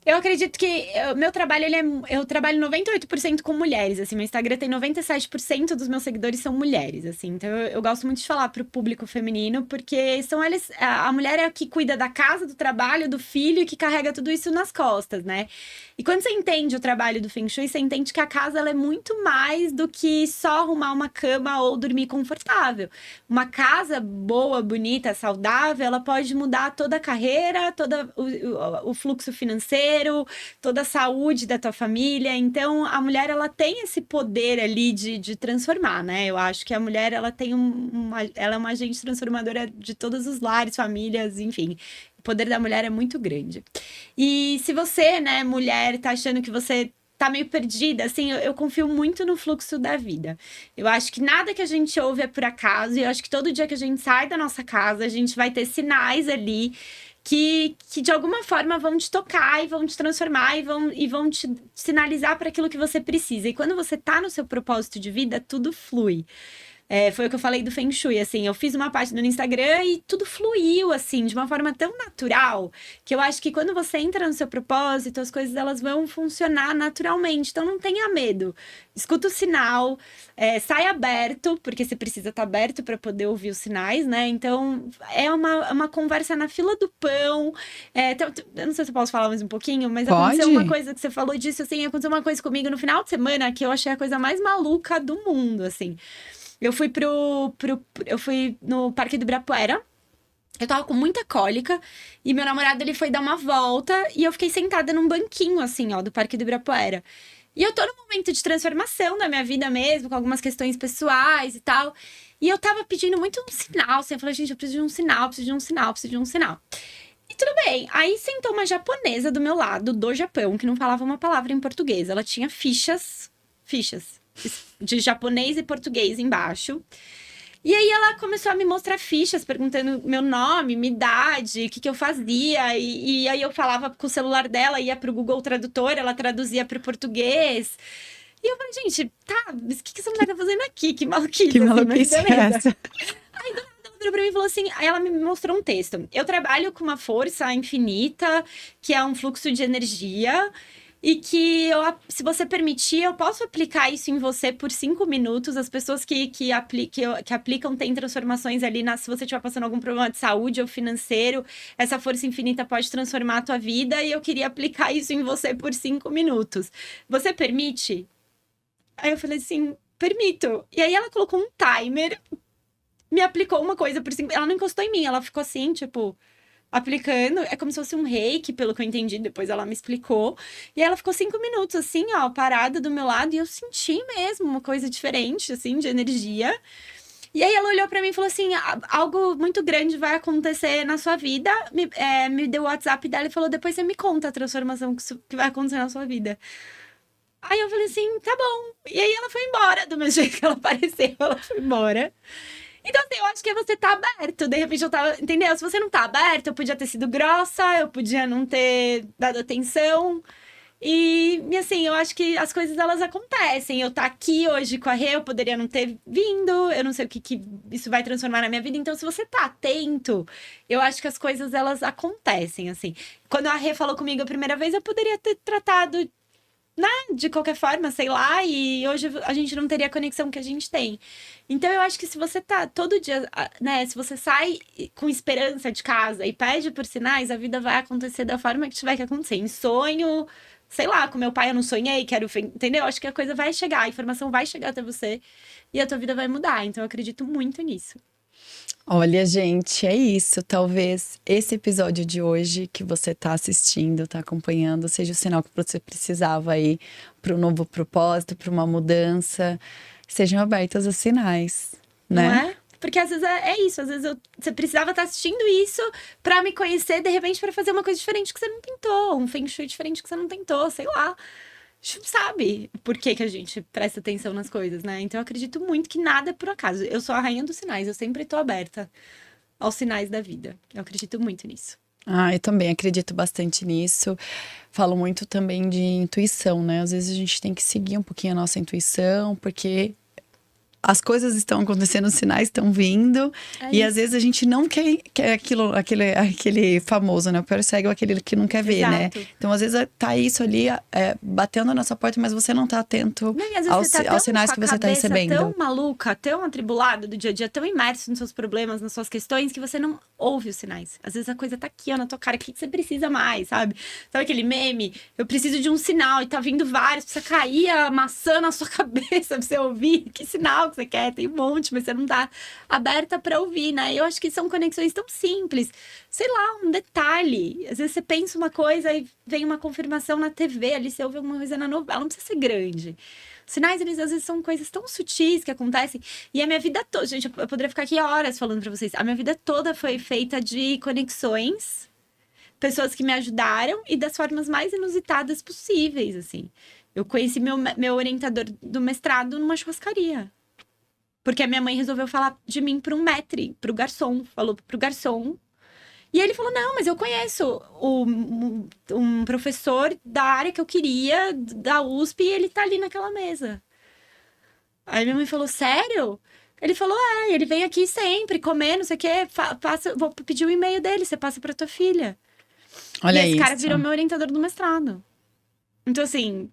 Eu acredito que o meu trabalho, eu trabalho 98% com mulheres, assim. Meu Instagram tem 97% dos meus seguidores são mulheres, assim. Então, eu gosto muito de falar pro público feminino, porque são eles... A mulher é a que cuida da casa, do trabalho, do filho e que carrega tudo isso nas costas, né? E quando você entende o trabalho do Feng Shui, você entende que a casa, ela é muito mais do que só arrumar uma cama ou dormir confortável. Uma casa boa, bonita, saudável, ela pode mudar toda a carreira, todo o fluxo financeiro, toda a saúde da tua família. Então, a mulher, ela tem esse poder ali de transformar, né? Eu acho que a mulher, ela tem ela é uma agente transformadora de todos os lares, famílias, enfim. O poder da mulher é muito grande. E se você, né, mulher, tá achando que você tá meio perdida, assim, eu confio muito no fluxo da vida. Eu acho que nada que a gente ouve é por acaso. E eu acho que todo dia que a gente sai da nossa casa, a gente vai ter sinais ali que de alguma forma vão te tocar e vão te transformar e vão te sinalizar para aquilo que você precisa. E quando você tá no seu propósito de vida, tudo flui. Foi o que eu falei do Feng Shui, assim. Eu fiz uma página no Instagram e tudo fluiu, assim, de uma forma tão natural, que eu acho que quando você entra no seu propósito, as coisas elas vão funcionar naturalmente. Então, não tenha medo. Escuta o sinal, sai aberto, porque você precisa estar aberto para poder ouvir os sinais, né? Então, é uma conversa na fila do pão. Eu não sei se eu posso falar mais um pouquinho, mas aconteceu uma coisa que você falou disso, assim, aconteceu uma coisa comigo no final de semana que eu achei a coisa mais maluca do mundo, assim. Eu fui eu fui no Parque do Ibirapuera. Eu tava com muita cólica e meu namorado, ele foi dar uma volta e eu fiquei sentada num banquinho, assim, ó, do Parque do Ibirapuera. E eu tô num momento de transformação da minha vida mesmo, com algumas questões pessoais e tal. E eu tava pedindo muito um sinal, assim, eu falei, gente, eu preciso de um sinal, preciso de um sinal, preciso de um sinal. E tudo bem. Aí sentou uma japonesa do meu lado, do Japão, que não falava uma palavra em português. Ela tinha fichas de japonês e português embaixo. E aí ela começou a me mostrar fichas, perguntando meu nome, minha idade, o que eu fazia. E aí eu falava com o celular dela, ia pro Google Tradutor, ela traduzia pro português. E eu falei, gente, tá, mas o que essa mulher tá fazendo aqui? Que maluquice. Que maluquice é essa? Aí do nada ela virou pra mim e falou assim, aí ela me mostrou um texto. Eu trabalho com uma força infinita, que é um fluxo de energia. E que, se você permitir, eu posso aplicar isso em você por 5 minutos. As pessoas que aplicam têm transformações ali. Se você estiver passando algum problema de saúde ou financeiro, essa força infinita pode transformar a tua vida. E eu queria aplicar isso em você por 5 minutos. Você permite? Aí eu falei assim, permito. E aí ela colocou um timer, me aplicou uma coisa por 5... Ela não encostou em mim, ela ficou assim, tipo... aplicando, é como se fosse um reiki, pelo que eu entendi, depois ela me explicou. E ela ficou 5 minutos, assim, ó, parada do meu lado, e eu senti mesmo uma coisa diferente, assim, de energia. E aí ela olhou pra mim e falou assim, algo muito grande vai acontecer na sua vida. Me deu o WhatsApp dela e falou, depois você me conta a transformação que vai acontecer na sua vida. Aí eu falei assim, tá bom. E aí ela foi embora, do mesmo jeito que ela apareceu, ela foi embora. Então, assim, eu acho que é você tá aberto. De repente eu tava. Entendeu? Se você não tá aberto, eu podia ter sido grossa, eu podia não ter dado atenção. E assim, eu acho que as coisas elas acontecem. Eu tá aqui hoje com a Rê, eu poderia não ter vindo. Eu não sei o que isso vai transformar na minha vida. Então, se você tá atento, eu acho que as coisas elas acontecem, assim. Quando a Rê falou comigo a primeira vez, eu poderia ter tratado, né, de qualquer forma, sei lá, e hoje a gente não teria a conexão que a gente tem. Então, eu acho que se você tá todo dia, né, se você sai com esperança de casa e pede por sinais, a vida vai acontecer da forma que tiver que acontecer. Em sonho, sei lá, com meu pai eu não sonhei, entendeu? Acho que a coisa vai chegar, a informação vai chegar até você e a tua vida vai mudar. Então, eu acredito muito nisso. Olha, gente, é isso. Talvez esse episódio de hoje que você tá assistindo, tá acompanhando, seja o sinal que você precisava aí para um novo propósito, para uma mudança. Sejam abertos os sinais, né? Não é? Porque às vezes é isso. Às vezes você precisava estar assistindo isso pra me conhecer, de repente, pra fazer uma coisa diferente que você não tentou. Um Feng Shui diferente que você não tentou, sei lá. A gente não sabe por que a gente presta atenção nas coisas, né? Então eu acredito muito que nada é por acaso. Eu sou a rainha dos sinais, eu sempre tô aberta aos sinais da vida. Eu acredito muito nisso. Eu também acredito bastante nisso. Falo muito também de intuição, né? Às vezes a gente tem que seguir um pouquinho a nossa intuição, porque as coisas estão acontecendo, os sinais estão vindo. E às vezes a gente não quer aquele famoso, né? O pior cego é aquele que não quer ver, né? Então, às vezes tá isso ali batendo na nossa porta, mas você não tá atento aos sinais que você tá recebendo. Tão maluca, tão atribulada do dia a dia, tão imerso nos seus problemas, nas suas questões, que você não ouve os sinais. Às vezes a coisa tá aqui, ó, na tua cara. O que você precisa mais, sabe? Sabe aquele meme? Eu preciso de um sinal e tá vindo vários. Precisa cair a maçã na sua cabeça pra você ouvir. Que sinal que você quer? Tem um monte, mas você não tá aberta pra ouvir, né? Eu acho que são conexões tão simples. Sei lá, um detalhe. Às vezes você pensa uma coisa e vem uma confirmação na TV, ali você ouve alguma coisa na novela. Não precisa ser grande. Os sinais, eles às vezes são coisas tão sutis que acontecem. E a minha vida toda, gente, eu poderia ficar aqui horas falando pra vocês. A minha vida toda foi feita de conexões, pessoas que me ajudaram e das formas mais inusitadas possíveis, assim. Eu conheci meu orientador do mestrado numa churrascaria. Porque a minha mãe resolveu falar de mim para um maître, para o garçom. Falou para o garçom. E ele falou, não, mas eu conheço um professor da área que eu queria, da USP, e ele tá ali naquela mesa. Aí minha mãe falou, sério? Ele falou, ele vem aqui sempre comer, não sei o quê, vou pedir o e-mail dele, você passa pra tua filha. Olha e esse isso. cara virou meu orientador do mestrado. Então, assim,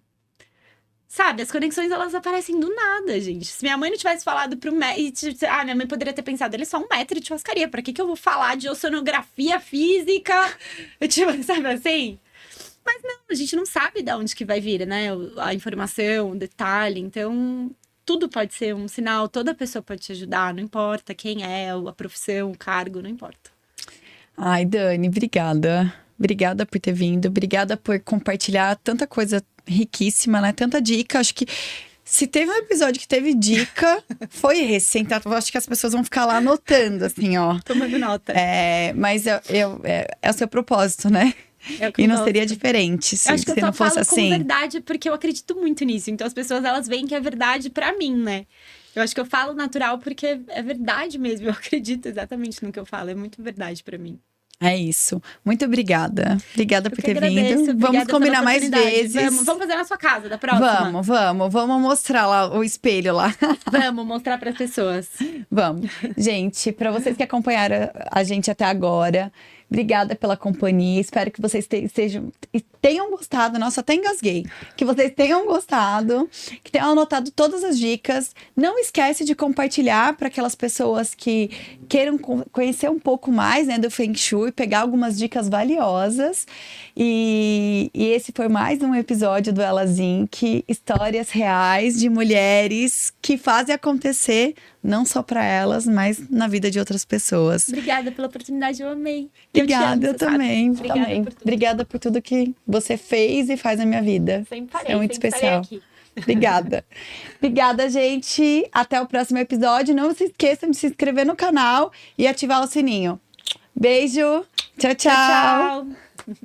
sabe, as conexões, elas aparecem do nada, gente. Se minha mãe não tivesse falado pro médico, minha mãe poderia ter pensado, ele é só um metro de churrascaria, pra que eu vou falar de oceanografia física? Tipo, sabe assim? Mas não, a gente não sabe de onde que vai vir, né? A informação, o detalhe. Então, tudo pode ser um sinal. Toda pessoa pode te ajudar. Não importa quem é, a profissão, o cargo, não importa. Ai, Dani, obrigada. Obrigada por ter vindo. Obrigada por compartilhar tanta coisa riquíssima, né? Tanta dica. Acho que se teve um episódio que teve dica, foi esse. Então, eu acho que as pessoas vão ficar lá anotando, assim, ó. Tomando nota. Mas é o seu propósito, né? E não seria diferente se acho que não fosse falo assim. Com verdade, porque eu acredito muito nisso. Então as pessoas, elas veem que é verdade pra mim, né? Eu acho que eu falo natural porque é verdade mesmo. Eu acredito exatamente no que eu falo. É muito verdade pra mim. É isso. Muito obrigada. Obrigada por ter agradeço. vindo. Vamos combinar mais vezes. Vamos fazer na sua casa, da próxima. Vamos mostrar lá o espelho lá. Vamos mostrar para as pessoas. Vamos. Gente, para vocês que acompanharam a gente até agora, obrigada pela companhia. Espero que vocês tenham gostado. Nossa, até engasguei. Que vocês tenham gostado, que tenham anotado todas as dicas. Não esquece de compartilhar para aquelas pessoas que queiram conhecer um pouco mais, né, do Feng Shui, pegar algumas dicas valiosas. E esse foi mais um episódio do Elas Inc. Histórias reais de mulheres que fazem acontecer, não só para elas, mas na vida de outras pessoas. Obrigada pela oportunidade, eu amei. Obrigada, eu também. Obrigada por tudo que você fez e faz na minha vida. Sempre parei, é muito especial. Obrigada. Obrigada, gente. Até o próximo episódio. Não se esqueçam de se inscrever no canal e ativar o sininho. Beijo. Tchau, tchau. Tchau.